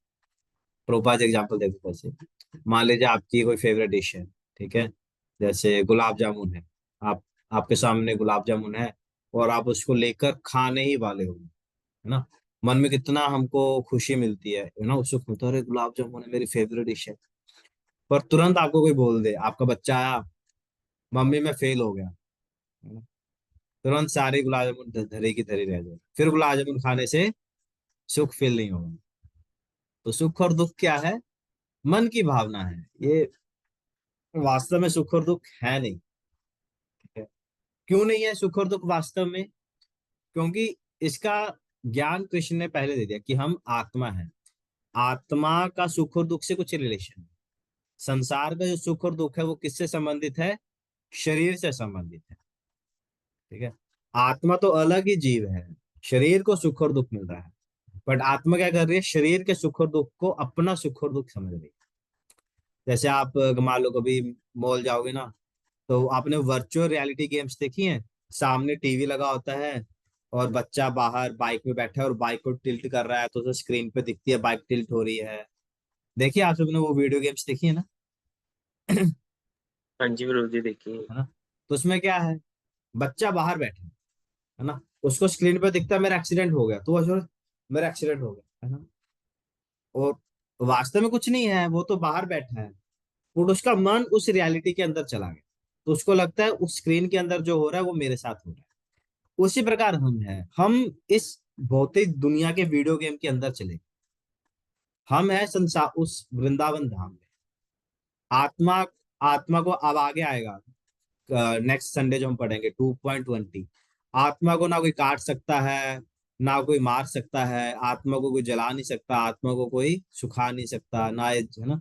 प्रोपाज एग्जाम्पल देखो। कैसे, मान लीजिए आपकी कोई फेवरेट डिश है, ठीक है, जैसे गुलाब जामुन है। आप आपके सामने गुलाब जामुन है और आप उसको लेकर खाने ही वाले हो, है ना। मन में कितना हमको खुशी मिलती है ना, उस वक्त अरे गुलाब जामुन है, मेरी फेवरेट डिश है। पर तुरंत आपको कोई बोल दे, आपका बच्चा आया, मम्मी मैं फेल हो गया, है ना, तुरंत सारे गुलाब जामुन धरे की धरी रह जाए, फिर गुलाब जामुन खाने से सुख फील नहीं होगा। तो सुख और दुख क्या है, मन की भावना है। ये वास्तव में सुख और दुख है नहीं, ठीक है। क्यों नहीं है सुख और दुख वास्तव में? क्योंकि इसका ज्ञान कृष्ण ने पहले दे दिया कि हम आत्मा है। आत्मा का सुख और दुख से कुछ रिलेशन है। संसार का जो सुख और दुख है वो किससे संबंधित है? शरीर से संबंधित है, ठीक है। आत्मा तो अलग ही जीव है, शरीर को सुख और दुख मिल रहा है, बट आत्मा क्या कर रही है, शरीर के सुख और दुख को अपना सुख और दुख समझ रही है। जैसे आप मान लो कभी मॉल जाओगे ना, तो आपने वर्चुअल रियलिटी गेम्स देखी हैं? सामने टीवी लगा होता है और बच्चा बाहर बाइक में बैठा है और बाइक को टिल्ट कर रहा है, तो उसे स्क्रीन पे दिखती है बाइक टिल्ट हो रही है। देखिए आप सबने वो वीडियो गेम्स देखी है ना? हाँ जी प्रभु जी, देखिए। है ना। तो उसमें क्या है, बच्चा बाहर बैठा है ना, उसको स्क्रीन पे दिखता है मेरा एक्सीडेंट हो गया, तो वो सोच, मेरा एक्सीडेंट हो गया, है ना। और वास्तव में कुछ नहीं है, वो तो बाहर बैठा है, और उसका मन उस रियलिटी के अंदर चला गया, तो उसको लगता है उस स्क्रीन के अंदर जो हो रहा है वो मेरे साथ हो रहा है। उसी प्रकार हम हैं, हम इस भौतिक दुनिया के वीडियो गेम के अंदर चले, हम है संसार उस वृंदावन धाम में। आत्मा, आत्मा को अब आगे आएगा, नेक्स्ट संडे जो हम पढ़ेंगे 2.20। आत्मा को ना कोई काट सकता है, ना कोई मार सकता है, आत्मा को कोई जला नहीं सकता, आत्मा को कोई सुखा नहीं सकता, ना है ना।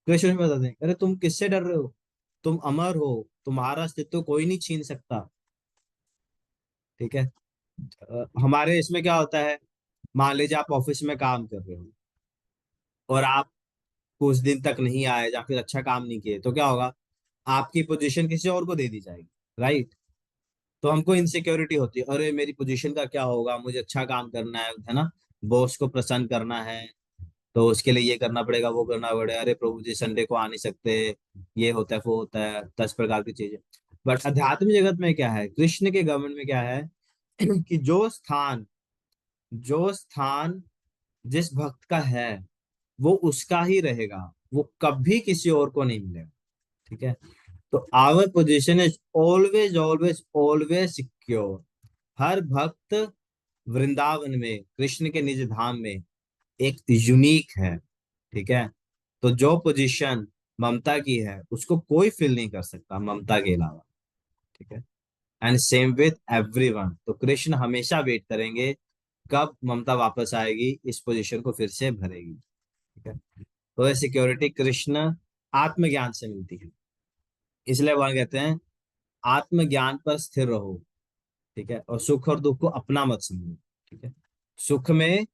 कृष्ण भी बताते हैं, अरे तुम किससे डर रहे हो, तुम अमर हो, तुम्हारा अस्तित्व कोई नहीं छीन सकता। ठीक है। हमारे इसमें क्या होता है, मान लीजिए आप ऑफिस में काम कर रहे हो और आप कुछ दिन तक नहीं आए या फिर अच्छा काम नहीं किए, तो क्या होगा, आपकी पोजीशन किसी और को दे दी जाएगी, राइट। तो हमको इनसिक्योरिटी होती है, अरे मेरी पोजीशन का क्या होगा, मुझे अच्छा काम करना है ना, बॉस को प्रसन्न करना है, तो उसके लिए ये करना पड़ेगा, वो करना पड़ेगा, अरे प्रभु जी संडे को आ नहीं सकते, ये होता है वो होता है, 10 प्रकार की चीजें। बट अध्यात्म जगत में क्या है, कृष्ण के गमन में क्या है कि जो स्थान जिस भक्त का है वो उसका ही रहेगा, वो कभी किसी और को नहीं मिलेगा। ठीक है। तो our position is always always always secure. हर भक्त वृंदावन में कृष्ण के निज धाम में एक यूनिक है। ठीक है। तो जो पोजीशन ममता की है उसको कोई फिल नहीं कर सकता ममता के अलावा। ठीक है। एंड सेम विथ एवरीवन, तो कृष्ण हमेशा वेट करेंगे कब ममता वापस आएगी, इस पोजीशन को फिर से भरेगी। ठीक है। तो ये सिक्योरिटी कृष्ण आत्मज्ञान से मिलती है। इसलिए वहां कहते हैं आत्मज्ञान पर स्थिर रहो। ठीक है। और सुख और दुख को अपना मत समझो। ठीक है। सुख में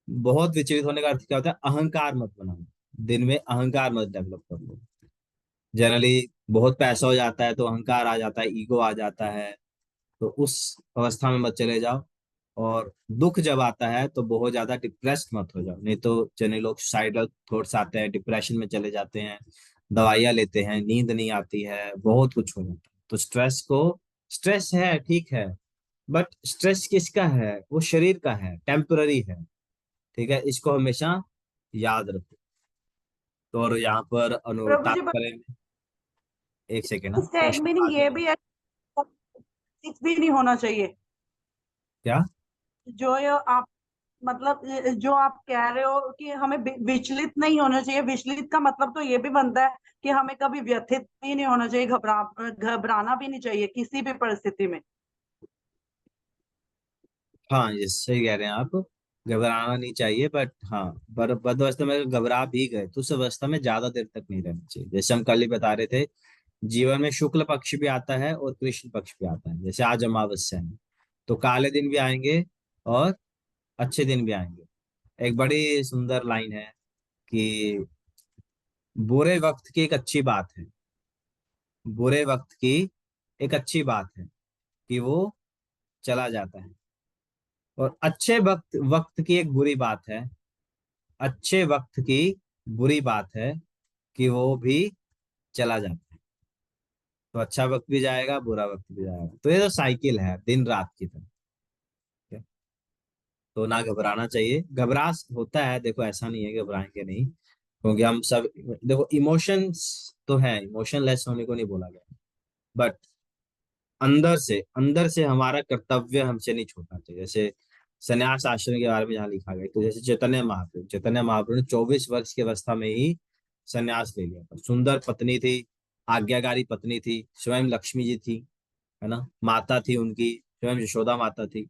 बहुत विचलित होने का अर्थ क्या होता है, अहंकार मत बनाओ, दिन में अहंकार मत डेवलप कर लो। जनरली बहुत पैसा हो जाता है तो अहंकार आ जाता है, ईगो आ जाता है, तो उस अवस्था में मत चले जाओ। और दुख जब आता है तो बहुत ज्यादा डिप्रेस्ड मत हो जाओ, नहीं तो जने लोग सुसाइडल थॉट्स आते हैं, डिप्रेशन में चले जाते हैं, दवाइयाँ लेते हैं, नींद नहीं आती है, बहुत कुछ हो जाता है। तो स्ट्रेस है ठीक है, बट स्ट्रेस किसका है, वो शरीर का है, टेम्पररी है। ठीक है। इसको हमेशा याद रखो। तो और यहाँ पर प्रभु जी, तात्पर्य में एक सेकेंड ना, इसका एक प्रश्न मीनिंग बाद में ये भी आएगा। है, कुछ भी नहीं होना चाहिए। क्या? जो ये आप मतलब जो आप कह रहे हो कि हमें विचलित नहीं होना चाहिए, विचलित का मतलब तो ये भी बनता है कि हमें कभी व्यथित भी नहीं होना चाहिए, घबराना भी नहीं चाहिए किसी भी परिस्थिति में। हाँ ये सही कह रहे हैं आप, घबराना नहीं चाहिए, बट हाँ, पर बद अवस्था में अगर घबरा भी गए तो उस अवस्था में ज्यादा देर तक नहीं रहना चाहिए। जैसे हम कल ही बता रहे थे, जीवन में शुक्ल पक्ष भी आता है और कृष्ण पक्ष भी आता है। जैसे आज अमावस्या है तो काले दिन भी आएंगे और अच्छे दिन भी आएंगे। एक बड़ी सुंदर लाइन है कि बुरे वक्त की एक अच्छी बात है, बुरे वक्त की एक अच्छी बात है कि वो चला जाता है, और अच्छे वक्त वक्त की एक बुरी बात है, अच्छे वक्त की बुरी बात है कि वो भी चला जाता है। तो अच्छा वक्त भी जाएगा, बुरा वक्त भी जाएगा, तो ये तो साइकिल है दिन रात की तरह। ठीक है? तो ना घबराना चाहिए, घबराहट होता है, देखो ऐसा नहीं है कि घबराएंगे नहीं, क्योंकि हम सब, देखो इमोशंस तो है, इमोशन लेस होने को नहीं बोला गया, बट अंदर से हमारा कर्तव्य हमसे नहीं छूटना चाहिए। जैसे संन्यास आश्रम के बारे में जहाँ लिखा गया, तो जैसे चैतन्य महाप्रभु ने 24 वर्ष की अवस्था में ही संन्यास ले लिया था। सुंदर पत्नी थी, आज्ञाकारी पत्नी थी, स्वयं लक्ष्मी जी थी, है ना, माता थी उनकी, स्वयं यशोदा माता थी।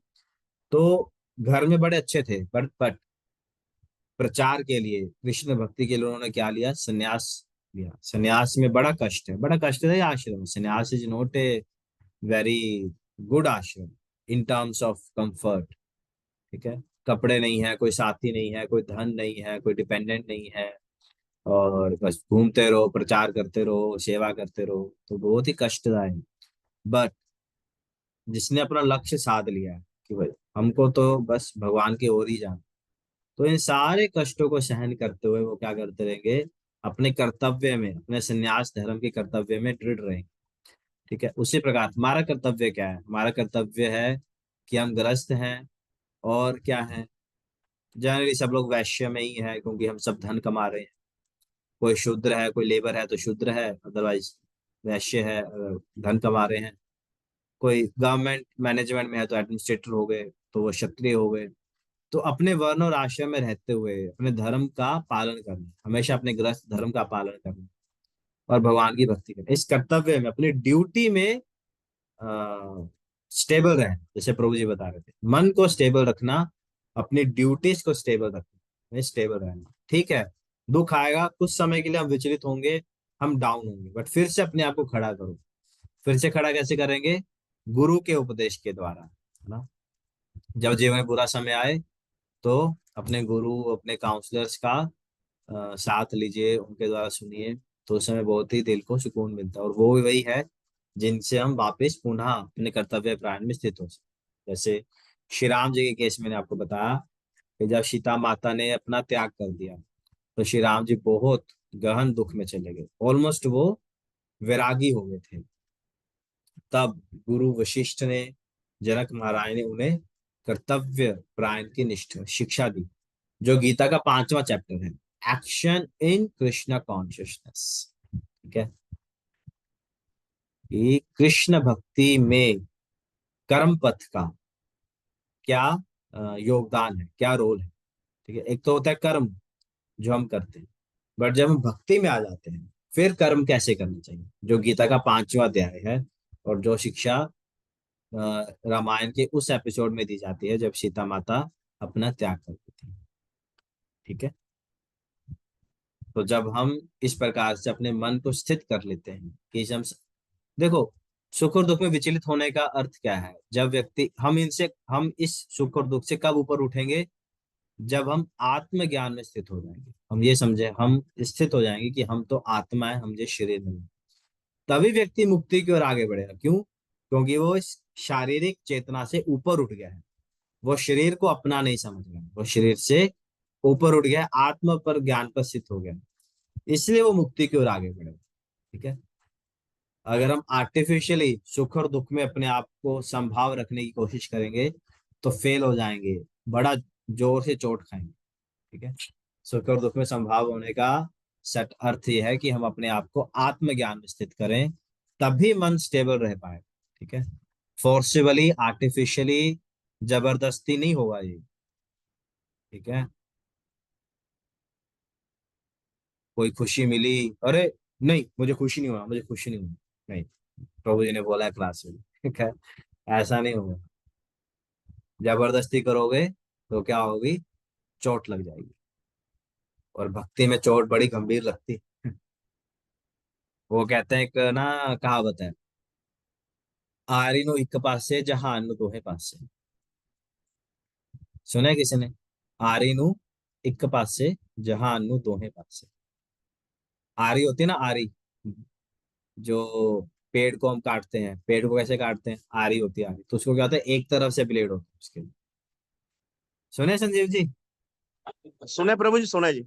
तो घर में बड़े अच्छे थे, बट प्रचार के लिए, कृष्ण भक्ति के लिए उन्होंने क्या लिया, संन्यास लिया। संन्यास में बड़ा कष्ट है आश्रम, संन्यास is not a very good आश्रम इन टर्म्स ऑफ कंफर्ट। ठीक है। कपड़े नहीं है, कोई साथी नहीं है, कोई धन नहीं है, कोई डिपेंडेंट नहीं है, और बस घूमते रहो, प्रचार करते रहो, सेवा करते रहो, तो बहुत ही कष्टदायक। बट जिसने अपना लक्ष्य साध लिया है कि भाई हमको तो बस भगवान की ओर ही जाना, तो इन सारे कष्टों को सहन करते हुए वो क्या करते रहेंगे, अपने कर्तव्य में, अपने संन्यास धर्म के कर्तव्य में दृढ़ रहेंगे। ठीक है। उसी प्रकार हमारा कर्तव्य क्या है, हमारा कर्तव्य है कि हम ग्रस्त हैं, और क्या है, जनरली सब लोग वैश्य में ही है क्योंकि हम सब धन कमा रहे हैं। कोई शूद्र है, कोई लेबर है तो शूद्र है, अदरवाइज वैश्य है, धन कमा रहे हैं। कोई गवर्नमेंट मैनेजमेंट में है तो एडमिनिस्ट्रेटर हो गए, तो वो क्षत्रिय हो गए। तो अपने वर्ण और आश्रम में रहते हुए अपने धर्म का पालन करना, हमेशा अपने गृहस्थ धर्म का पालन करना और भगवान की भक्ति करना, इस कर्तव्य में, अपनी ड्यूटी में स्टेबल रहना। जैसे प्रभु जी बता रहे थे, मन को स्टेबल रखना, अपनी ड्यूटीज को स्टेबल रखना, स्टेबल रहना। ठीक है। दुख आएगा, कुछ समय के लिए हम विचलित होंगे, हम डाउन होंगे, बट फिर से अपने आप को खड़ा करो। फिर से खड़ा कैसे करेंगे? गुरु के उपदेश के द्वारा, है ना। जब जीवन में बुरा समय आए तो अपने गुरु, अपने काउंसलर्स का साथ लीजिए, उनके द्वारा सुनिए, तो उस समय बहुत ही दिल को सुकून मिलता है। और वो भी वही है जिनसे हम वापस पुनः अपने कर्तव्य प्राण में स्थित हो सकते। जैसे श्री राम जी के केस मैंने आपको बताया कि जब सीता माता ने अपना त्याग कर दिया तो श्री राम जी बहुत गहन दुख में चले गए, ऑलमोस्ट वो वैरागी हो गए थे। तब गुरु वशिष्ठ ने, जनक महाराज ने उन्हें कर्तव्य प्राण की निष्ठा शिक्षा दी, जो गीता का 5वां चैप्टर है, एक्शन इन कृष्ण कॉन्शियसनेस। ठीक है, कि कृष्ण भक्ति में कर्म पथ का क्या योगदान है, क्या रोल है। ठीक है, एक तो होता है कर्म जो हम करते हैं, बट जब हम भक्ति में आ जाते हैं फिर कर्म कैसे करना चाहिए, जो गीता का 5वां अध्याय है, और जो शिक्षा रामायण के उस एपिसोड में दी जाती है जब सीता माता अपना त्याग कर देती है। ठीक है, तो जब हम इस प्रकार से अपने मन को स्थित कर लेते हैं कि हम देखो, सुख और दुख में विचलित होने का अर्थ क्या है? जब व्यक्ति हम इस सुख और दुख से कब ऊपर उठेंगे? जब हम आत्मज्ञान में स्थित हो जाएंगे, हम ये समझे, हम स्थित हो जाएंगे कि हम तो आत्मा है, हम ये शरीर नहीं है। तभी व्यक्ति मुक्ति की ओर आगे बढ़ेगा। क्यों? क्योंकि वो इस शारीरिक चेतना से ऊपर उठ गया है, वो शरीर को अपना नहीं समझ रहा है, वो शरीर से ऊपर उठ गया है, आत्मा पर ज्ञान पर स्थित हो गया है। इसलिए वो मुक्ति की ओर आगे बढ़ेगा। ठीक है, अगर हम आर्टिफिशियली सुख और दुख में अपने आप को संभाव रखने की कोशिश करेंगे तो फेल हो जाएंगे, बड़ा जोर से चोट खाएंगे। ठीक है, सुख और दुख में संभाव होने का सट अर्थ यह है कि हम अपने आप को आत्मज्ञान में स्थित करें, तभी मन स्टेबल रह पाए। ठीक है, फोर्सिबली, आर्टिफिशियली, जबरदस्ती नहीं होगा ये। ठीक है, कोई खुशी मिली, अरे नहीं मुझे खुशी नहीं हुआ, मुझे खुशी नहीं हुई, नहीं, प्रभु जी ने बोला है क्लास में। ठीक है, ऐसा नहीं होगा। जबरदस्ती करोगे तो क्या होगी? चोट लग जाएगी, और भक्ति में चोट बड़ी गंभीर लगती है। वो कहते हैं, एक ना कहावत है, आरिनु एक पासे जहां अन्न दोहे पासे। सुना है किसी ने? आरिनु एक पासे जहां अन्न दोहे पासे। आरी होती है ना, आरी, जो पेड़ को हम काटते हैं, पेड़ को कैसे काटते हैं? आरी होती है, आरी, तो उसको क्या होता है, एक तरफ से ब्लेड होता है उसके लिए। सुने संजीव जी? सुने प्रभु जी, सुने जी।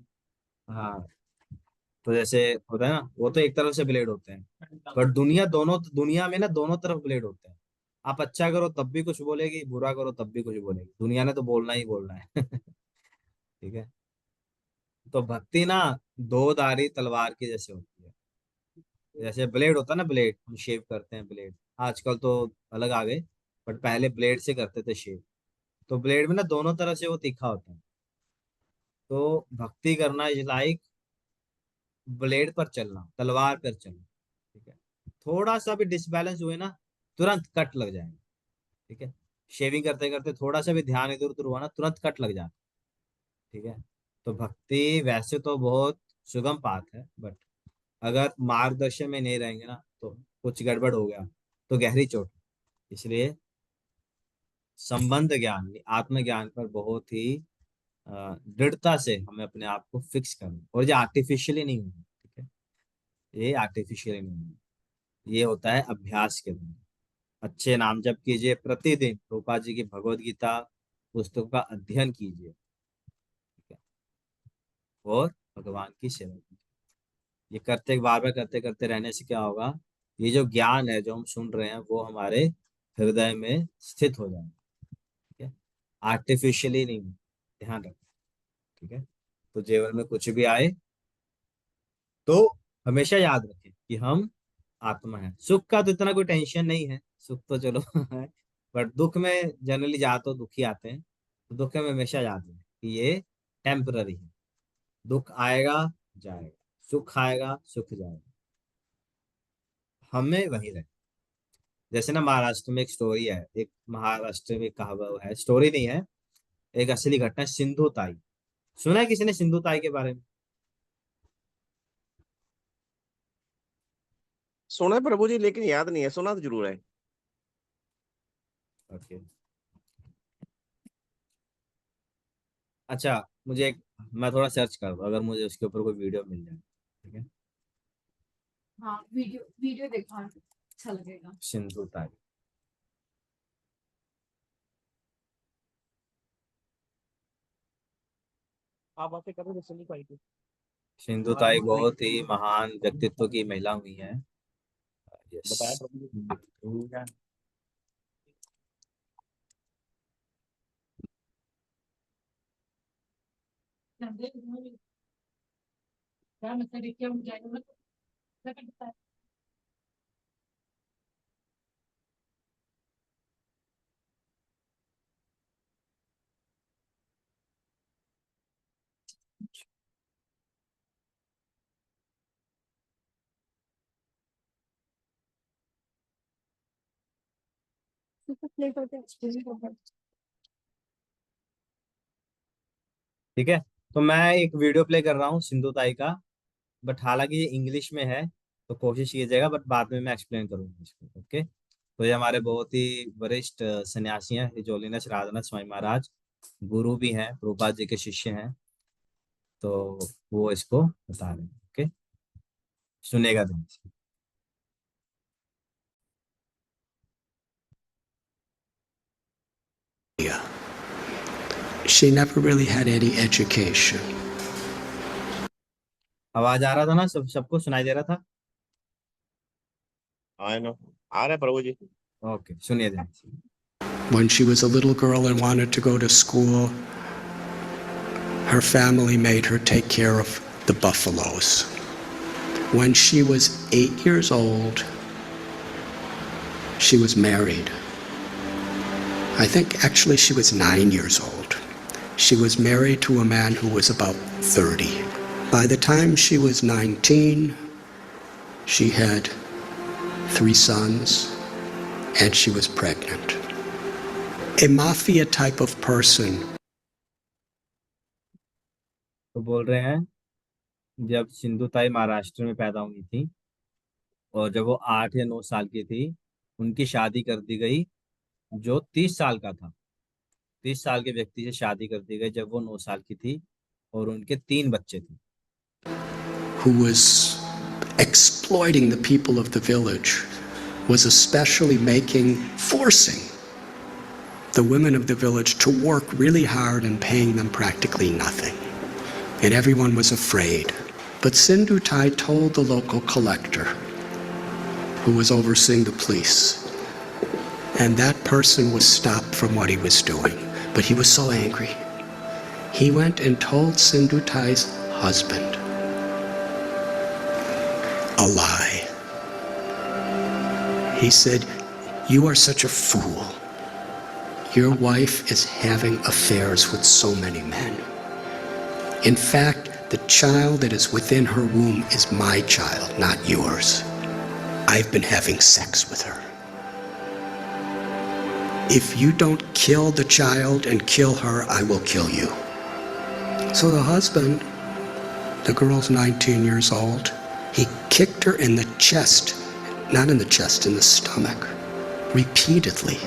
हाँ, तो जैसे होता है ना, वो तो एक तरफ से ब्लेड होते हैं, बट दुनिया में ना दोनों तरफ ब्लेड होते हैं। आप अच्छा करो तब भी कुछ बोलेगी, बुरा करो तब भी कुछ बोलेगी, दुनिया ने तो बोलना ही बोलना है। ठीक है, तो भक्ति ना दो धारी तलवार की जैसे होती है। जैसे ब्लेड होता है ना, ब्लेड हम शेव करते हैं, ब्लेड आजकल तो अलग आ गए, बट पहले ब्लेड से करते थे शेव। तो ब्लेड में ना दोनों तरफ से वो तीखा होता है। तो भक्ति करना इज लाइक ब्लेड पर चलना, तलवार पर चलना। ठीक है, थोड़ा सा भी डिसबैलेंस हुए ना, तुरंत कट लग जाएगा। ठीक है, शेविंग करते करते थोड़ा सा भी ध्यान इधर उधर हुआ ना, तुरंत कट लग जाता। ठीक है, तो भक्ति वैसे तो बहुत सुगम पाथ है, बट अगर मार्गदर्शन में नहीं रहेंगे ना तो कुछ गड़बड़ हो गया तो गहरी चोट। इसलिए संबंध ज्ञान, आत्मज्ञान पर बहुत ही दृढ़ता से हमें अपने आप को फिक्स करना, और ये आर्टिफिशियली नहीं होगा। ठीक है, ये आर्टिफिशियली नहीं होगा, ये होता है अभ्यास के द्वारा। अच्छे नाम जप कीजिए, प्रतिदिन रूपा जी की भगवत गीता पुस्तक का अध्ययन कीजिए। ठीक है, और भगवान की सेवा कीजिए। ये करते बार बार करते करते रहने से क्या होगा? ये जो ज्ञान है जो हम सुन रहे हैं वो हमारे हृदय में स्थित हो जाएगा। ठीक है, आर्टिफिशियली नहीं, ध्यान रखें। ठीक है, तो जीवन में कुछ भी आए तो हमेशा याद रखें कि हम आत्मा है। सुख का तो इतना कोई टेंशन नहीं है, सुख तो चलो है, बट दुख में जनरली जा तो दुखी आते हैं, तो दुख में हमेशा याद रखें कि ये टेम्पररी है। दुख आएगा, जाएगा, सुख आएगा, सुख जाएगा, हमें वही रहे। जैसे ना महाराष्ट्र में एक स्टोरी है, एक महाराष्ट्र में कहावत है, स्टोरी नहीं है, एक असली घटना है, सिंधु ताई। सुना है किसी ने सिंधु ताई के बारे में? सुना है प्रभु जी, लेकिन याद नहीं है, सुना तो जरूर है। ओके, अच्छा, मैं थोड़ा सर्च कर दूँ, अगर मुझे उसके ऊपर कोई वीडियो मिल जाए, ठीक है। हाँ, वीडियो देखना अच्छा लगेगा। सिंधु ताई, आप बातें करो तो सुनी पाएगी। सिंधु ताई बहुत ही महान व्यक्तित्व की महिला हुई है। बताया यस, प्रभु जी। ठीक है। तो मैं एक वीडियो प्ले कर रहा हूँ सिंधु ताई का, बट हालांकि ये इंग्लिश में है, तो कोशिश कीजिएगा, बट बाद में मैं एक्सप्लेन करूंगा इसको। ओके, तो ये हमारे बहुत ही वरिष्ठ सन्यासी हैं, हिज होलीनेस राधानाथ स्वामी महाराज, गुरु भी हैं, प्रभुपाद जी के शिष्य हैं, तो वो इसको बता रहे हैं। ओके, सुनेगा ध्यान से। She never really had any education. आवाज आ रहा था ना, सबको सुनाई दे रहा था? आई नो, आ रहा है प्रभु जी। ओके, सुनिए ध्यान से। When she was a little girl and wanted to go to school, her family made her take care of the buffaloes. When she was 8 years old, she was married. I think actually she was 9 years old. She was married to a man who was about 30. By the time she was 19, she had 3 sons and she was pregnant. A mafia type of person. तो बोल रहे हैं, जब सिंधु ताई महाराष्ट्र में पैदा हुई थी और जब वो 8 या 9 साल की थी, उनकी शादी कर दी गई, जो 30 साल का था। 30 साल के व्यक्ति से शादी कर दी गई जब वो 9 साल की थी, और उनके 3 बच्चे थे। Who was exploiting the people of the village, was especially forcing the women of the village to work really hard and paying them practically nothing. And everyone was afraid. But Sindhu Tai told the local collector, who was overseeing the police, and that person was stopped from what he was doing. But he was so angry. He went and told Sindhu Tai's husband a lie. He said, "You are such a fool. Your wife is having affairs with so many men. In fact, the child that is within her womb is my child, not yours. I've been having sex with her. If you don't kill the child and kill her, I will kill you." So the husband, the girl's 19 years old, he kicked her in the chest, not in the chest, in the stomach, repeatedly,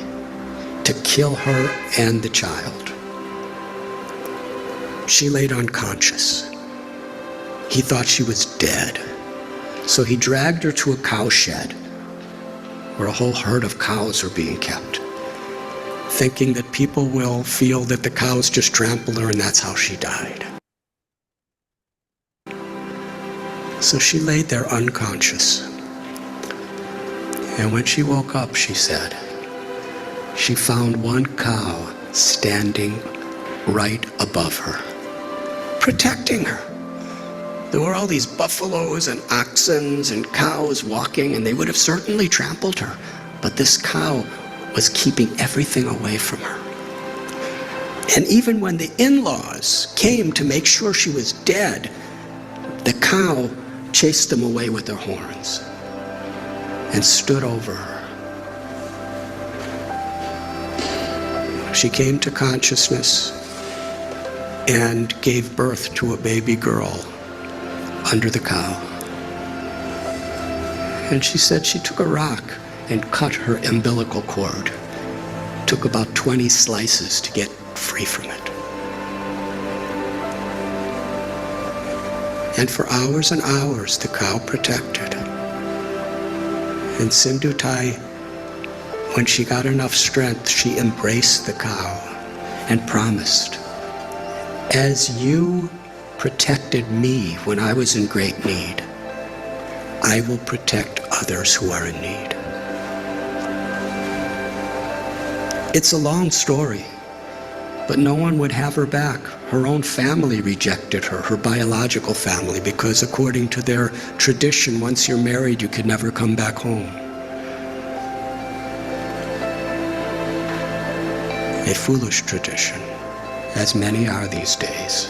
to kill her and the child. She laid unconscious. He thought she was dead. So he dragged her to a cow shed where a whole herd of cows are being kept, thinking that people will feel that the cows just trampled her and that's how she died. So she laid there unconscious. And when she woke up, she said, she found one cow standing right above her, protecting her. There were all these buffaloes and oxen and cows walking, and they would have certainly trampled her. But this cow was keeping everything away from her. And even when the in-laws came to make sure she was dead, the cow chased them away with their horns and stood over her. She came to consciousness and gave birth to a baby girl under the cow. And she said she took a rock and cut her umbilical cord. Took about 20 slices to get free from it. And for hours and hours, the cow protected. And Sindhu Tai, when she got enough strength, she embraced the cow and promised, as you protected me when I was in great need, I will protect others who are in need. It's a long story, but no one would have her back. Her own family rejected her, her biological family, because according to their tradition, once you're married, you could never come back home. A foolish tradition, as many are these days.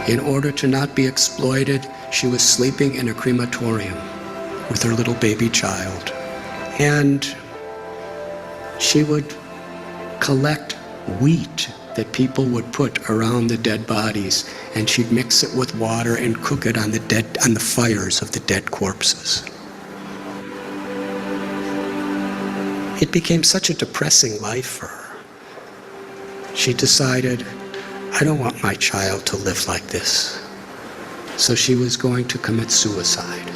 In order to not be exploited, she was sleeping in a crematorium with her little baby child. And she would collect wheat that people would put around the dead bodies, and she'd mix it with water and cook it on the fires of the dead corpses. It became such a depressing life for her. She decided, I don't want my child to live like this. So she was going to commit suicide.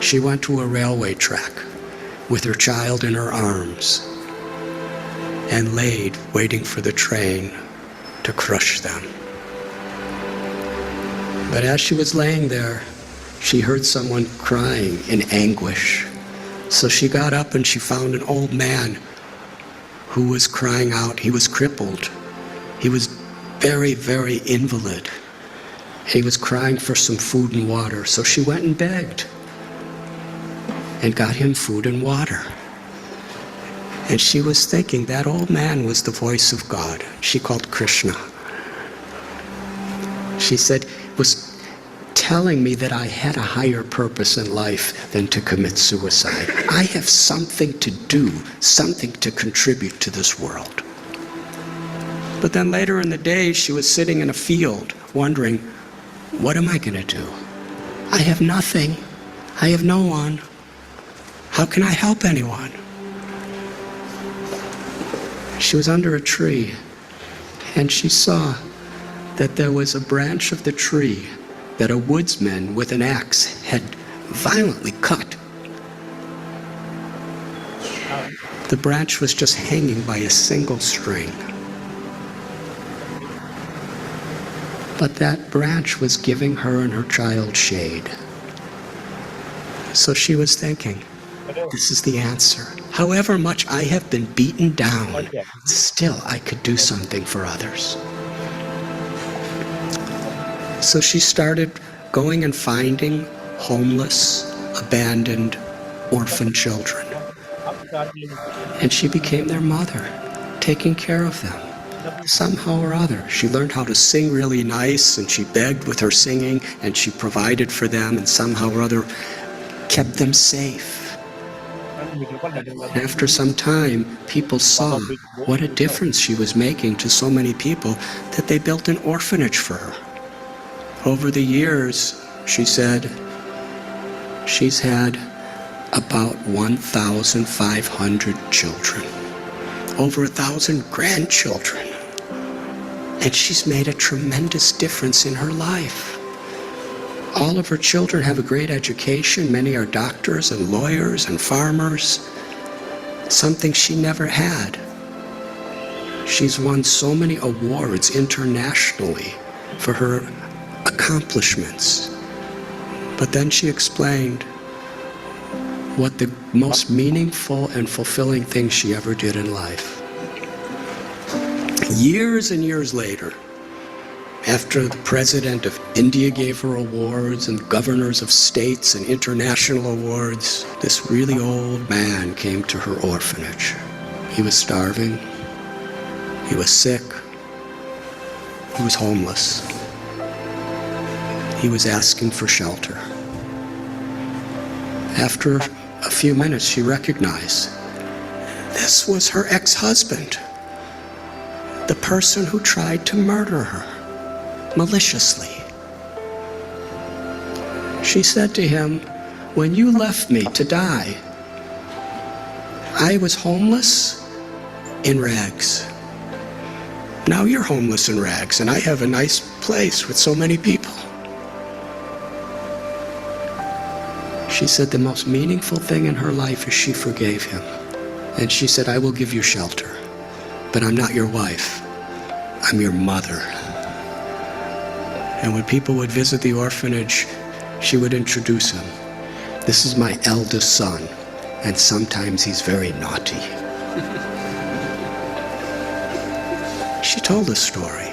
She went to a railway track with her child in her arms and laid waiting for the train to crush them. But as she was laying there, she heard someone crying in anguish. So she got up and she found an old man who was crying out. He was crippled. He was very, very invalid. He was crying for some food and water. So she went and begged and got him food and water. And she was thinking that old man was the voice of God. She called Krishna. She said, it was telling me that I had a higher purpose in life than to commit suicide. I have something to do, something to contribute to this world. But then later in the day, she was sitting in a field wondering, what am I going to do? I have nothing. I have no one. How can I help anyone? She was under a tree, and she saw that there was a branch of the tree that a woodsman with an axe had violently cut. The branch was just hanging by a single string. But that branch was giving her and her child shade. So she was thinking, this is the answer. However much I have been beaten down, still I could do something for others. So she started going and finding homeless, abandoned, orphan children. And she became their mother, taking care of them. Somehow or other, she learned how to sing really nice, and she begged with her singing, and she provided for them, and somehow or other kept them safe. After some time, people saw what a difference she was making to so many people that they built an orphanage for her. Over the years, she said, she's had about 1,500 children, over 1,000 grandchildren, and she's made a tremendous difference in her life. All of her children have a great education. Many are doctors and lawyers and farmers, something she never had. She's won so many awards internationally for her accomplishments. But then she explained what the most meaningful and fulfilling thing she ever did in life. Years and years later, after the president of India gave her awards and governors of states and international awards, this really old man came to her orphanage. He was starving. He was sick. He was homeless. He was asking for shelter. After a few minutes, she recognized this was her ex-husband, the person who tried to murder her maliciously. She said to him, "When you left me to die, I was homeless in rags. Now you're homeless in rags, and I have a nice place with so many people." She said the most meaningful thing in her life is she forgave him. And she said, "I will give you shelter, but I'm not your wife. I'm your mother." And when people would visit the orphanage, she would introduce him. "This is my eldest son, and sometimes he's very naughty." She told a story.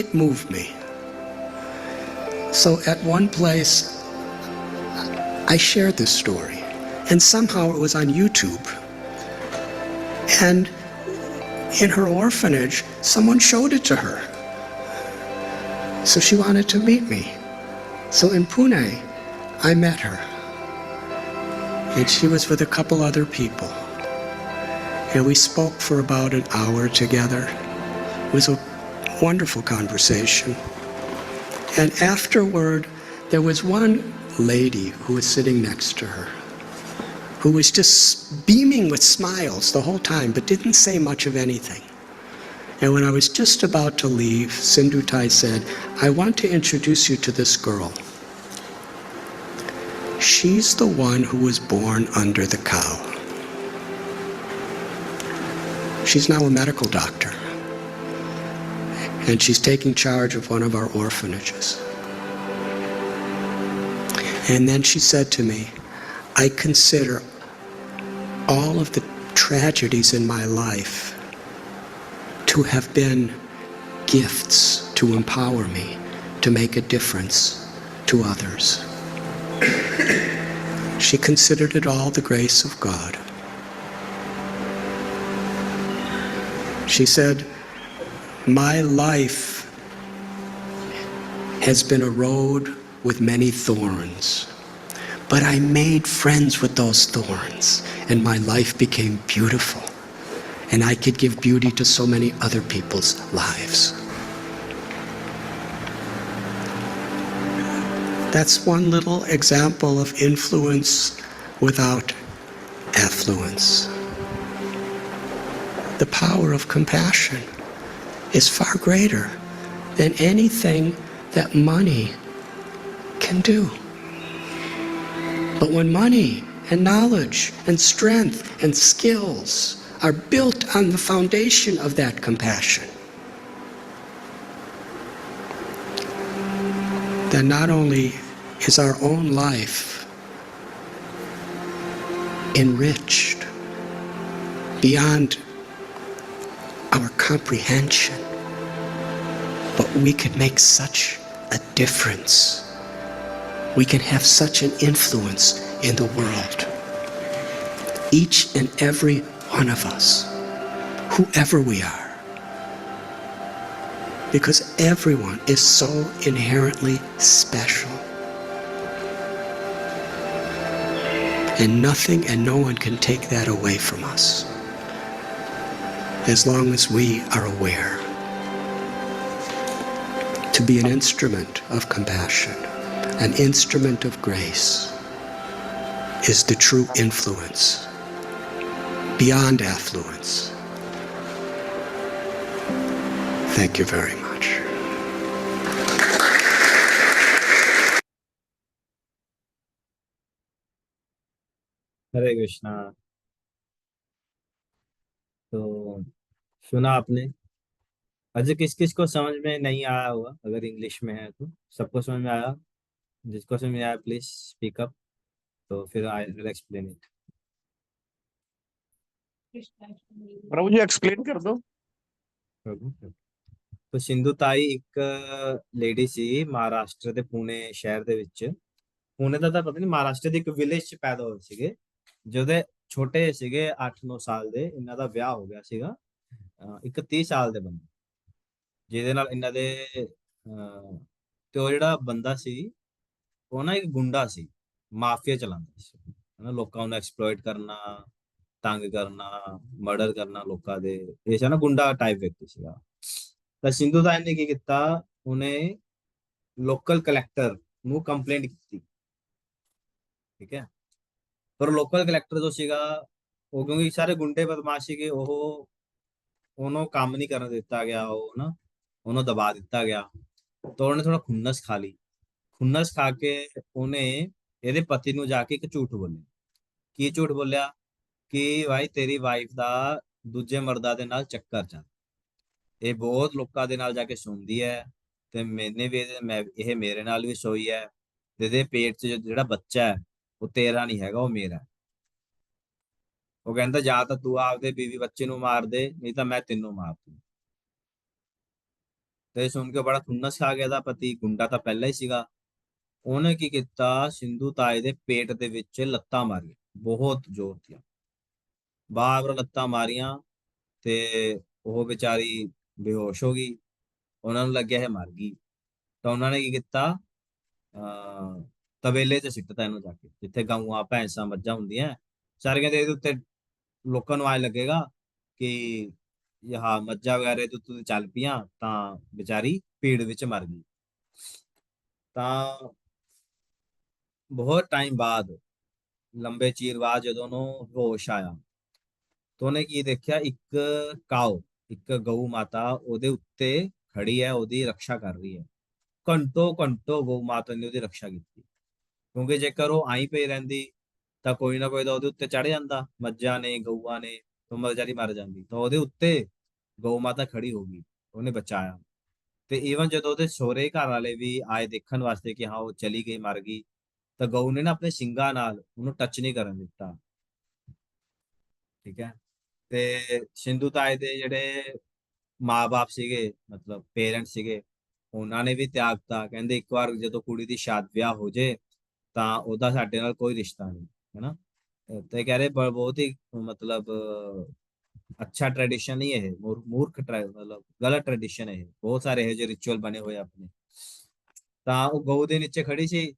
It moved me. So at one place, I shared this story, and somehow it was on YouTube. And in her orphanage, someone showed it to her. So she wanted to meet me. So in Pune, I met her. And she was with a couple other people. And we spoke for about an hour together. It was a wonderful conversation. And afterward, there was one lady who was sitting next to her, who was just beaming with smiles the whole time, but didn't say much of anything. And when I was just about to leave, Sindhutai said, "I want to introduce you to this girl. She's the one who was born under the cow. She's now a medical doctor, and she's taking charge of one of our orphanages." And then she said to me, "I consider all of the tragedies in my life to have been gifts to empower me to make a difference to others." She considered it all the grace of God. She said, "My life has been a road with many thorns, but I made friends with those thorns, and my life became beautiful, and I could give beauty to so many other people's lives." That's one little example of influence without affluence. The power of compassion is far greater than anything that money can do. But when money and knowledge and strength and skills are built on the foundation of that compassion, then not only is our own life enriched beyond our comprehension, but we can make such a difference. We can have such an influence in the world. Each and every one of us, whoever we are, because everyone is so inherently special. And nothing and no one can take that away from us, as long as we are aware. To be an instrument of compassion, an instrument of grace, is the true influence beyond affluence. Thank you very much. हरे कृष्णा। तो सुना आपने। अजय, किस किस को समझ में नहीं आया होगा? अगर इंग्लिश में है तो सबको समझ में आया? जिसको समझ में आया प्लीज स्पीक अप, तो फिर आई विल एक्सप्लेन इट। प्रभु जी एक्सप्लेन कर दो। तो ਸਿੰਧੂਤਾਈ ਇੱਕ ਲੇਡੀ ਸੀ ਮਹਾਰਾਸ਼ਟਰ ਦੇ ਪੁਣੇ ਸ਼ਹਿਰ ਦੇ ਵਿੱਚ। ਪੁਣੇ ਦਾ ਤਾਂ ਪਤਾ ਨਹੀਂ, ਮਹਾਰਾਸ਼ਟਰ ਦੇ ਇੱਕ ਵਿਲੇਜ 'ਚ ਪੈਦਾ ਹੋਏ ਸੀਗੇ। ਜਦੋਂ ਛੋਟੇ ਸੀਗੇ 8-9 ਸਾਲ ਦੇ, ਇਹਨਾਂ ਦਾ ਵਿਆਹ ਹੋ ਗਿਆ ਸੀਗਾ ਇੱਕ 30 ਸਾਲ ਦੇ ਬੰਦੇ, ਜਿਹਦੇ ਨਾਲ ਇਹਨਾਂ ਦੇ ਤੇ ਉਹ ਜਿਹੜਾ ਬੰਦਾ ਸੀ ਉਹ ਨਾ ਇੱਕ ਗੁੰਡਾ ਸੀ, ਮਾਫੀਆ ਚਲਾਉਂਦਾ ਸੀ ਹਨਾ, ਲੋਕਾਂ ਨੂੰ ਐਕਸਪਲੋਇਟ ਕਰਨਾ, ਤੰਗ ਕਰਨਾ, ਮਰਡਰ ਕਰਨਾ ਲੋਕਾਂ ਦੇ। ਇਹ ਸੀ ਨਾ ਗੁੰਡਾ ਟਾਈਪ ਵਿਅਕਤੀ ਸੀਗਾ। ਤਾਂ ਸਿੰਧੂਤਾਈ ਨੇ ਕੀ ਕੀਤਾ, ਉਹਨੇ ਲੋਕਲ ਕਲੈਕਟਰ ਨੂੰ ਕੰਪਲੇਂਟ ਕੀਤੀ, ਠੀਕ ਹੈ। ਪਰ ਲੋਕਲ ਕਲੈਕਟਰ ਜੋ ਸੀਗਾ ਉਹ, ਕਿਉਂਕਿ ਸਾਰੇ ਗੁੰਡੇ ਬਦਮਾਸ਼ ਸੀਗੇ, ਉਹ ਉਹਨੂੰ ਕੰਮ ਨਹੀਂ ਕਰਨ ਦਿੱਤਾ ਗਿਆ, ਉਹ ਨਾ ਉਹਨੂੰ ਦਬਾ ਦਿੱਤਾ ਗਿਆ। ਤਾਂ ਉਹਨੇ ਥੋੜਾ ਖੁੰਨਸ ਖਾ ਲਈ। ਖੁੰਨਸ ਖਾ ਕੇ ਉਹਨੇ ਇਹਦੇ ਪਤੀ ਨੂੰ ਜਾ ਕੇ ਇੱਕ ਝੂਠ ਬੋਲਿਆ। ਕੀ ਝੂਠ ਬੋਲਿਆ? ਕਿ ਭਾਈ ਤੇਰੀ ਵਾਈਫ ਦਾ ਦੂਜੇ ਮਰਦਾਂ ਦੇ ਨਾਲ ਚੱਕਰ ਚੱਲ, ਇਹ ਬਹੁਤ ਲੋਕਾਂ ਦੇ ਨਾਲ ਜਾ ਕੇ ਸੁਣਦੀ ਹੈ, ਤੇ ਮੈਨੇ ਵੀ ਇਹ ਮੇਰੇ ਨਾਲ ਵੀ ਸੋਈ ਹੈ, ਤੇ ਇਹਦੇ ਪੇਟ 'ਚ ਜਿਹੜਾ ਬੱਚਾ ਹੈ ਉਹ ਤੇਰਾ ਨਹੀਂ ਹੈਗਾ, ਉਹ ਮੇਰਾ ਹੈ। ਉਹ ਕਹਿੰਦਾ ਜਾਂ ਤਾਂ ਤੂੰ ਆਪਦੇ ਬੀਵੀ ਬੱਚੇ ਨੂੰ ਮਾਰ ਦੇ, ਨਹੀਂ ਤਾਂ ਮੈਂ ਤੈਨੂੰ ਮਾਰ ਦੂੰ। ਤੇ ਸੁਣ ਕੇ ਬੜਾ ਖੁੰਨਸ ਖਾ ਗਿਆ ਦਾ ਪਤੀ, ਗੁੰਡਾ ਤਾਂ ਪਹਿਲਾਂ ਹੀ ਸੀਗਾ। ਉਹਨੇ ਕੀ ਕੀਤਾ, ਸਿੰਧੂ ਤਾਈ ਦੇ ਪੇਟ ਦੇ ਵਿੱਚ ਲੱਤਾਂ ਮਾਰੀਆਂ, ਬਹੁਤ ਜ਼ੋਰ ਦੀਆਂ ਬਾਹਰ ਲੱਤਾਂ ਮਾਰੀਆਂ, ਤੇ ਉਹ ਵਿਚਾਰੀ ਬੇਹੋਸ਼ ਹੋ ਗਈ। ਉਹਨਾਂ ਨੂੰ ਲੱਗਿਆ ਇਹ ਮਰ ਗਈ। ਤਾਂ ਉਹਨਾਂ ਨੇ ਕੀ ਕੀਤਾ, ਤਬੇਲੇ 'ਚ ਸਿੱਟਤਾ ਇਹਨੂੰ ਜਾ ਕੇ, ਜਿੱਥੇ ਗਊਆਂ ਭੈਂਸਾਂ ਮੱਝਾਂ ਹੁੰਦੀਆਂ। ਸਾਰੇ ਕਹਿੰਦੇ ਇਹਦੇ ਉੱਤੇ ਲੋਕਾਂ ਨੂੰ ਆਏ ਲੱਗੇਗਾ ਕਿ ਹਾਂ ਮੱਝਾਂ ਵਗੈਰਾ ਇਹਦੇ ਉੱਤੇ ਚੱਲ ਪਈਆਂ, ਤਾਂ ਵਿਚਾਰੀ ਭੀੜ ਵਿੱਚ ਮਰ ਗਈ। ਤਾਂ ਬਹੁਤ ਟਾਈਮ ਬਾਅਦ, ਲੰਬੇ ਚਿਰ ਬਾਅਦ, ਜਦੋਂ ਉਹਨੂੰ ਹੋਸ਼ ਆਇਆ, ਤਾਂ ਉਹਨੇ ਕੀ ਦੇਖਿਆ, ਇੱਕ ਗਊ ਮਾਤਾ ਉਹਦੇ ਉੱਤੇ ਖੜੀ ਹੈ, ਉਹਦੀ ਰੱਖਿਆ ਕਰ ਰਹੀ ਹੈ। ਘੰਟੋ ਗਊ ਮਾਤਾ ਨੇ ਉਹਦੀ ਰੱਖਿਆ ਕੀਤੀ, ਕਿਉਂਕਿ ਜੇਕਰ ਉਹ ਆਈ ਪਈ ਰਹਿੰਦੀ ਤਾਂ ਕੋਈ ਨਾ ਕੋਈ ਤਾਂ ਉਹਦੇ ਉੱਤੇ ਚੜ ਜਾਂਦਾ, ਮੱਝਾਂ ਨੇ ਗਊਆਂ ਨੇ, ਤਾਂ ਵਿਚਾਰੀ ਮਰ ਜਾਂਦੀ। ਤਾਂ ਉਹਦੇ ਉੱਤੇ ਗਊ ਮਾਤਾ ਖੜੀ ਹੋ ਗਈ, ਉਹਨੇ ਬਚਾਇਆ। ਤੇ ਈਵਨ ਜਦੋਂ ਉਹਦੇ ਸਹੁਰੇ ਘਰ ਵਾਲੇ ਵੀ ਆਏ ਦੇਖਣ ਵਾਸਤੇ ਕਿ ਹਾਂ ਉਹ ਚਲੀ ਗਈ, ਮਰ ਗਈ, ਤਾਂ ਗਊ ਨੇ ਨਾ ਆਪਣੇ ਸਿੰਗਾਂ ਨਾਲ ਉਹਨੂੰ ਟੱਚ ਨਹੀਂ ਕਰਨ ਦਿੱਤਾ, ਠੀਕ ਹੈ। ਤੇ ਸਿੰਧੂ ਤਾਈ ਦੇ ਜਿਹੜੇ ਮਾਂ-ਬਾਪ ਸੀਗੇ, ਮਤਲਬ ਪੇਰੈਂਟਸ ਸੀਗੇ, ਉਹਨਾਂ ਨੇ ਵੀ ਤਿਆਗਤਾ। ਕਹਿੰਦੇ ਇੱਕ ਵਾਰ ਜਦੋਂ ਕੁੜੀ ਦੀ ਸ਼ਾਦੀ ਵਿਆਹ ਹੋ ਜੇ ਤਾਂ ਉਹਦਾ ਸਾਡੇ ਨਾਲ ਕੋਈ ਰਿਸ਼ਤਾ ਨਹੀਂ, ਹੈਨਾ। ਤੇ ਕਹਿ ਰਹੇ ਬਹੁਤ ਹੀ ਮਤਲਬ ਅੱਛਾ ਟ੍ਰੈਡੀਸ਼ਨ ਨਹੀਂ ਇਹ, ਮਤਲਬ ਗਲਤ ਟ੍ਰੈਡੀਸ਼ਨ ਹੈ ਇਹ। ਬਹੁਤ ਸਾਰੇ ਇਹੋ ਜਿਹੇ ਰਿਚੁਅਲ ਬਣੇ ਹੋਏ ਆਪਣੇ। ਤਾਂ ਉਹ ਗਊ ਦੇ ਨੀਚੇ ਖੜੀ ਸੀ,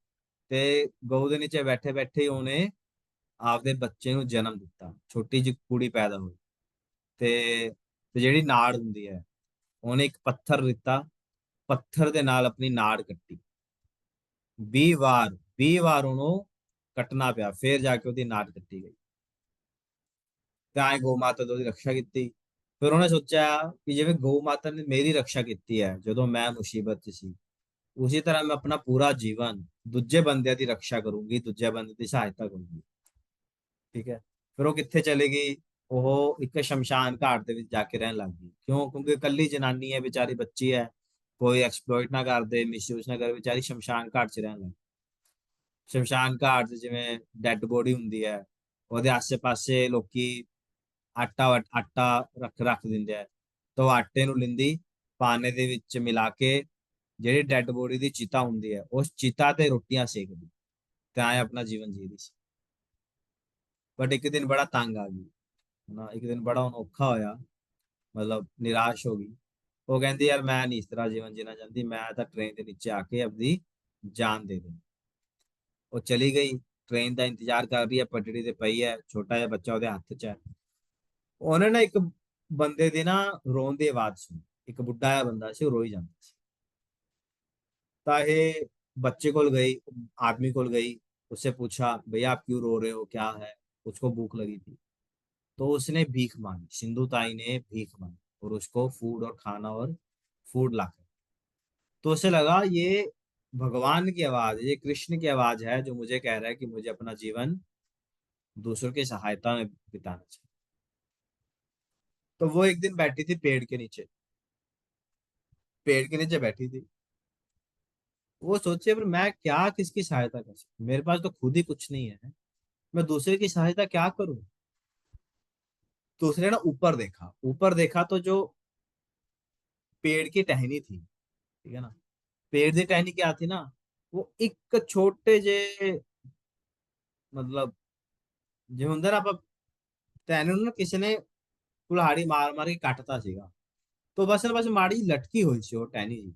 ਤੇ ਗਊ ਦੇ ਨੀਚੇ ਬੈਠੇ ਬੈਠੇ ਉਹਨੇ ਆਪਦੇ ਬੱਚੇ ਨੂੰ ਜਨਮ ਦਿੱਤਾ, ਛੋਟੀ ਜਿਹੀ ਕੁੜੀ ਪੈਦਾ ਹੋਈ। ਤੇ ਜਿਹੜੀ ਨਾੜ ਹੁੰਦੀ ਹੈ, ਉਹਨੇ ਇੱਕ ਪੱਥਰ ਦਿੱਤਾ, ਪੱਥਰ ਦੇ ਨਾਲ ਆਪਣੀ ਨਾੜ ਕੱਟੀ 20 ਵਾਰ ਉਹਨੂੰ ਕੱਟਣਾ ਪਿਆ, ਫੇਰ ਜਾ ਕੇ ਉਹਦੀ ਨਾੜ ਕੱਟੀ ਗਈ। ਤੇ ਐਂ ਗਊ ਮਾਤਾ ਦੀ ਉਹਦੀ ਰੱਖਿਆ ਕੀਤੀ। ਫਿਰ ਉਹਨੇ ਸੋਚਿਆ ਕਿ ਜਿਵੇਂ ਗਊ ਮਾਤਾ ਨੇ ਮੇਰੀ ਰੱਖਿਆ ਕੀਤੀ ਹੈ ਜਦੋਂ ਮੈਂ ਮੁਸੀਬਤ 'ਚ ਸੀ, ਉਸੇ ਤਰ੍ਹਾਂ ਮੈਂ ਆਪਣਾ ਪੂਰਾ ਜੀਵਨ ਦੂਜੇ ਬੰਦਿਆਂ ਦੀ ਰੱਖਿਆ ਕਰੂੰਗੀ, ਦੂਜੇ ਬੰਦੇ ਦੀ ਸਹਾਇਤਾ ਕਰੂੰਗੀ, ਠੀਕ ਹੈ। ਫਿਰ ਉਹ ਕਿੱਥੇ ਚਲੇ ਗਈ? ਉਹ ਇੱਕ ਸ਼ਮਸ਼ਾਨ ਘਾਟ ਦੇ ਵਿੱਚ ਜਾ ਕੇ ਰਹਿਣ ਲੱਗ ਗਈ। ਕਿਉਂ? ਕਿਉਂਕਿ ਇਕੱਲੀ ਜਨਾਨੀ ਹੈ, ਵਿਚਾਰੀ ਬੱਚੀ ਹੈ, ਕੋਈ ਐਕਸਪਲੋਇਟ ਨਾ ਕਰਦੇ, ਮਿਸਯੂਜ਼ ਨਾ ਕਰੇ, ਵਿਚਾਰੀ ਸ਼ਮਸ਼ਾਨ ਘਾਟ 'ਚ ਰਹਿਣ ਲੱਗ ਗਈ। ਸ਼ਮਸ਼ਾਨ ਘਾਟ 'ਚ ਜਿਵੇਂ ਡੈੱਡ ਬੋਡੀ ਹੁੰਦੀ ਹੈ, ਉਹਦੇ ਆਸੇ-ਪਾਸੇ ਲੋਕੀ ਆਟਾ ਰੱਖ ਦਿੰਦੇ ਆ। ਤਾਂ ਉਹ ਆਟੇ ਨੂੰ ਲਿੰਦੀ ਪਾਣੇ ਦੇ ਵਿੱਚ ਮਿਲਾ ਕੇ, ਜਿਹੜੀ ਡੈੱਡ ਬੋਡੀ ਦੀ ਚਿਤਾ ਹੁੰਦੀ ਹੈ, ਉਸ ਚਿਤਾ ਤੇ ਰੋਟੀਆਂ ਸੇਕਦੀ, ਤੇ ਐਂ ਆਪਣਾ ਜੀਵਨ ਜੀ ਰਹੀ ਸੀ। ਬਟ ਇੱਕ ਦਿਨ ਬੜਾ ਤੰਗ ਆ ਗਈ ਨਾ, ਇੱਕ ਦਿਨ ਬੜਾ ਉਹਨੂੰ ਔਖਾ ਹੋਇਆ, ਮਤਲਬ ਨਿਰਾਸ਼ ਹੋ ਗਈ। ਉਹ ਕਹਿੰਦੀ ਯਾਰ ਮੈਂ ਨਹੀਂ ਇਸ ਤਰ੍ਹਾਂ ਜੀਵਨ ਜੀਣਾ ਚਾਹੁੰਦੀ, ਮੈਂ ਤਾਂ ਟ੍ਰੇਨ ਦੇ ਨੀਚੇ ਆ ਕੇ ਆਪਣੀ ਜਾਨ ਦੇ ਦੂੰ। ਉਹ ਚਲੀ ਗਈ, ਟ੍ਰੇਨ ਦਾ ਇੰਤਜ਼ਾਰ ਕਰ ਰਹੀ ਹੈ, ਪਟੜੀ ਤੇ ਪਈ ਹੈ, ਛੋਟਾ ਜਿਹਾ ਬੱਚਾ ਉਹਦੇ ਹੱਥ 'ਚ ਹੈ। ਉਹਨੇ ਨਾ ਇੱਕ ਬੰਦੇ ਦੀ ਨਾ ਰੋਣ ਦੀ ਆਵਾਜ਼ ਸੁਣੀ। ਇੱਕ ਬੁੱਢਾ ਜਿਹਾ ਬੰਦਾ ਸੀ, ਉਹ ਰੋਈ ਜਾਂਦਾ ਸੀ। ਤਾਂ ਇਹ बच्चे कोल गई, आदमी कोल गई, उससे पूछा भैया आप क्यों रो रहे हो, क्या है? उसको भूख लगी थी, तो उसने भीख मांगी, सिंधु ताई ने भीख मांगी और उसको फूड और खाना और फूड लाकर। तो उसे लगा ये भगवान की आवाज है, ये कृष्ण की आवाज है जो मुझे कह रहा है कि मुझे अपना जीवन दूसरों की सहायता में बिताना चाहिए। तो वो एक दिन बैठी थी पेड़ के नीचे, बैठी थी। वो सोचे पर मैं क्या किसकी सहायता कर सकती, मेरे पास तो खुद ही कुछ नहीं है, मैं दूसरे की सहायता क्या करूं? तो उसने ना ऊपर देखा तो जो पेड़ की टहनी थी, ठीक है ना, पेड़ की टहनी क्या थी ना, वो एक छोटे जे मतलब ਜਿਵੇਂ ਹੁੰਦਾ ਨਾ ਆਪਾਂ ਟਹਿਨੀ ਨੂੰ ਨਾ ਕਿਸੇ ਨੇ ਕੁल्हाड़ी ਮਾਰ ਕੇ ਕੱਟਤਾ ਸੀਗਾ, तो ਬਸ ਮਾੜੀ ਲਟਕੀ ਹੋਈ ਸੀ ਉਹ ਟਹਿਨੀ ਜੀ।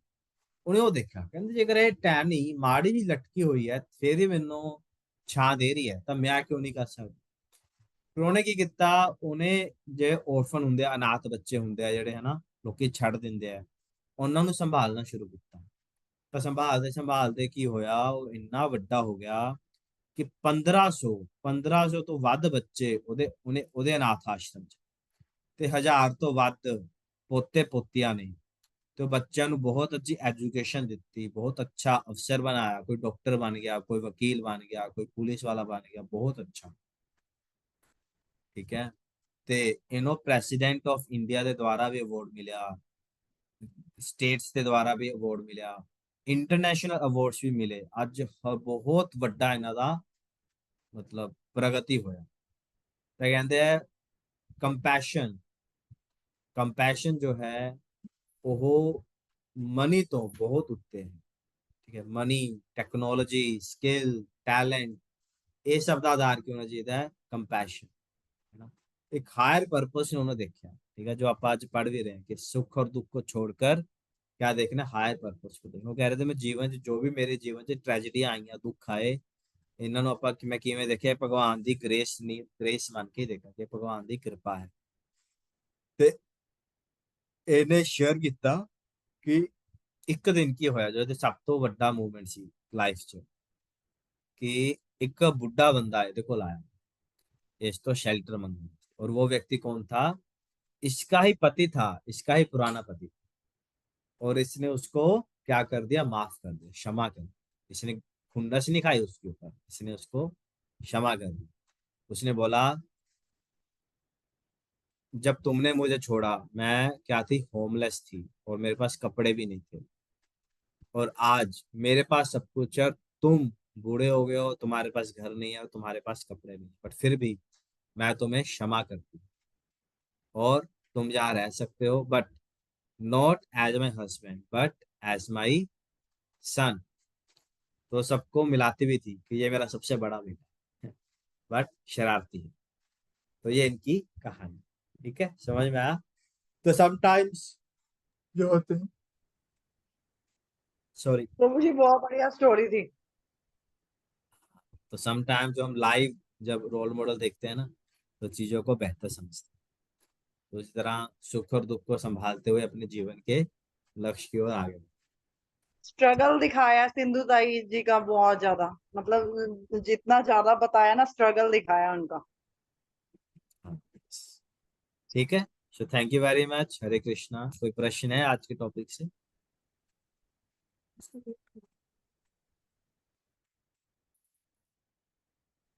ਉਹਨੇ ਉਹ ਦੇਖਿਆ, ਕਹਿੰਦੇ ਜੇਕਰ ਇਹ ਟਹਿਨੀ ਮਾੜੀ ਜੀ ਲਟਕੀ ਹੋਈ ਹੈ ਫਿਰ ਹੀ ਮੈਨੂੰ ਛਾਂ ਦੇ ਰਹੀ ਹੈ ਤਾਂ ਮੈਂ ਕਿਉਂ ਨਹੀਂ ਕਰ ਸਕਦਾ। ਫਿਰ ਉਹਨੇ ਕੀ ਕੀਤਾ, ਉਹਨੇ ਜੇ ਔਰਫਨ ਹੁੰਦੇ ਆ, ਅਨਾਥ ਬੱਚੇ ਹੁੰਦੇ ਆ ਜਿਹੜੇ ਹਨਾ ਲੋਕੀ ਛੱਡ ਦਿੰਦੇ ਆ, ਉਹਨਾਂ ਨੂੰ ਸੰਭਾਲਣਾ ਸ਼ੁਰੂ ਕੀਤਾ। ਤਾਂ ਸੰਭਾਲਦੇ ਕੀ ਹੋਇਆ, ਉਹ ਇੰਨਾ ਵੱਡਾ ਹੋ ਗਿਆ ਕਿ 1500 ਤੋਂ ਵੱਧ ਬੱਚੇ ਉਹਦੇ ਅਨਾਥ ਆਸ਼ਰਮ ਚ, ਤੇ 1000 ਤੋਂ ਵੱਧ ਪੋਤੇ ਪੋਤੀਆਂ ਨੇ। ਤੇ ਉਹ ਬੱਚਿਆਂ ਨੂੰ ਬਹੁਤ ਅੱਛੀ ਐਜੂਕੇਸ਼ਨ ਦਿੱਤੀ, ਬਹੁਤ ਅੱਛਾ ਅਫਸਰ ਬਣਾਇਆ, ਕੋਈ ਡਾਕਟਰ ਬਣ ਗਿਆ, ਕੋਈ ਵਕੀਲ ਬਣ ਗਿਆ, ਕੋਈ ਪੁਲਿਸ ਵਾਲਾ ਬਣ ਗਿਆ, ਬਹੁਤ ਅੱਛਾ। ਠੀਕ ਹੈ, ਤੇ ਇਹਨੂੰ ਪ੍ਰੈਸੀਡੈਂਟ ਆਫ ਇੰਡੀਆ ਦੇ ਦੁਆਰਾ ਵੀ ਅਵਾਰਡ ਮਿਲਿਆ, ਸਟੇਟਸ ਦੇ ਦੁਆਰਾ ਵੀ ਅਵਾਰਡ ਮਿਲਿਆ, ਇੰਟਰਨੈਸ਼ਨਲ ਅਵਾਰਡਸ ਵੀ ਮਿਲੇ। ਅੱਜ ਬਹੁਤ ਵੱਡਾ ਇਹਨਾਂ ਦਾ ਮਤਲਬ ਪ੍ਰਗਤੀ ਹੋਇਆ। ਤਾਂ ਕਹਿੰਦੇ ਆ ਕੰਪੈਸ਼ਨ ਜੋ ਹੈ ਉਹ ਮਨੀ ਤੋਂ ਬਹੁਤ ਉੱਤੇ ਹੈ। ਠੀਕ ਹੈ, ਮਨੀ, ਟੈਕਨੋਲੋਜੀ, ਸਕਿੱਲ, ਟੈਲੈਂਟ, ਇਹ ਸਭ ਦਾ ਆਧਾਰ ਕੀ ਹੋਣਾ ਚਾਹੀਦਾ ਹੈ? ਕੰਪੈਸ਼ਨ, है ना। एक हायर पर्पस ने उन्होंने देखा। ठीक है, जो आप आज पढ़ भी रहे हैं कि सुख और दुख को छोड़कर क्या देखना, हायर पर्पस को देखना। वो कह रहे थे मैं जीवन च जो भी मेरे जीवन च ट्रेजेडियां आईਆਂ, ਦੁੱਖ ਆਏ, ਇਹਨਾਂ ਨੂੰ ਆਪਾਂ ਮੈਂ ਕਿਵੇਂ ਦੇਖਿਆ, ਭਗਵਾਨ ਦੀ ਗ੍ਰੇਸ ਨਹੀਂ, ਗ੍ਰੇਸ ਮੰਨ ਕੇ ਦੇਖਾਂ ਕਿ ਭਗਵਾਨ ਦੀ ਕਿਰਪਾ ਹੈ। ਤੇ ਇਹਨੇ ਸ਼ੇਅਰ ਕੀਤਾ ਕਿ ਇੱਕ ਦਿਨ ਕੀ ਹੋਇਆ ਜੋ ਸਭ ਤੋਂ ਵੱਡਾ ਮੂਵਮੈਂਟ ਸੀ ਲਾਈਫ 'ਚ, ਕਿ ਇੱਕ ਬੁੱਢਾ ਬੰਦਾ ਇਹਦੇ ਕੋਲ ਆਇਆ ਇਸ ਤੋਂ ਸ਼ੈल्टर ਮੰਗਣ। और वो व्यक्ति कौन था? इसका ही पति था, इसका ही पुराना पति। और इसने उसको क्या कर दिया? माफ कर दिया, क्षमा कर दिया। इसने खुंदस नहीं खाई उसके ऊपर, इसने उसको क्षमा कर दी। उसने बोला जब तुमने मुझे छोड़ा मैं क्या थी? होमलेस थी और मेरे पास कपड़े भी नहीं थे, और आज मेरे पास सब कुछ है। तुम बूढ़े हो गए हो, तुम्हारे पास घर नहीं है और तुम्हारे पास कपड़े नहीं, बट फिर भी मैं तुम्हें क्षमा करती हूँ और तुम यहाँ रह सकते हो, but not as my husband but as my son. तो सबको मिलाती भी थी कि ये मेरा सबसे बड़ा बेटा है बट शरारती है। तो ये इनकी कहानी। ठीक है, समझ में आया? तो समटाइम्स जो होते हैं, सॉरी, तो मुझे बहुत बढ़िया स्टोरी थी। तो समटाइम्स जो हम लाइव जब रोल मॉडल देखते हैं ना, तो चीजों को बेहतर समझते हैं। तो इस तरह सुख और दुख को संभालते हुए अपने जीवन के लक्ष्य की ओर आगे। स्ट्रगल दिखाया सिंधु ताई जी का बहुत ज्यादा, मतलब जितना ज्यादा बताया ना, स्ट्रगल दिखाया उनका। हाँ, ठीक है। So thank you very much. Hare Krishna. कोई प्रश्न है आज के टॉपिक से?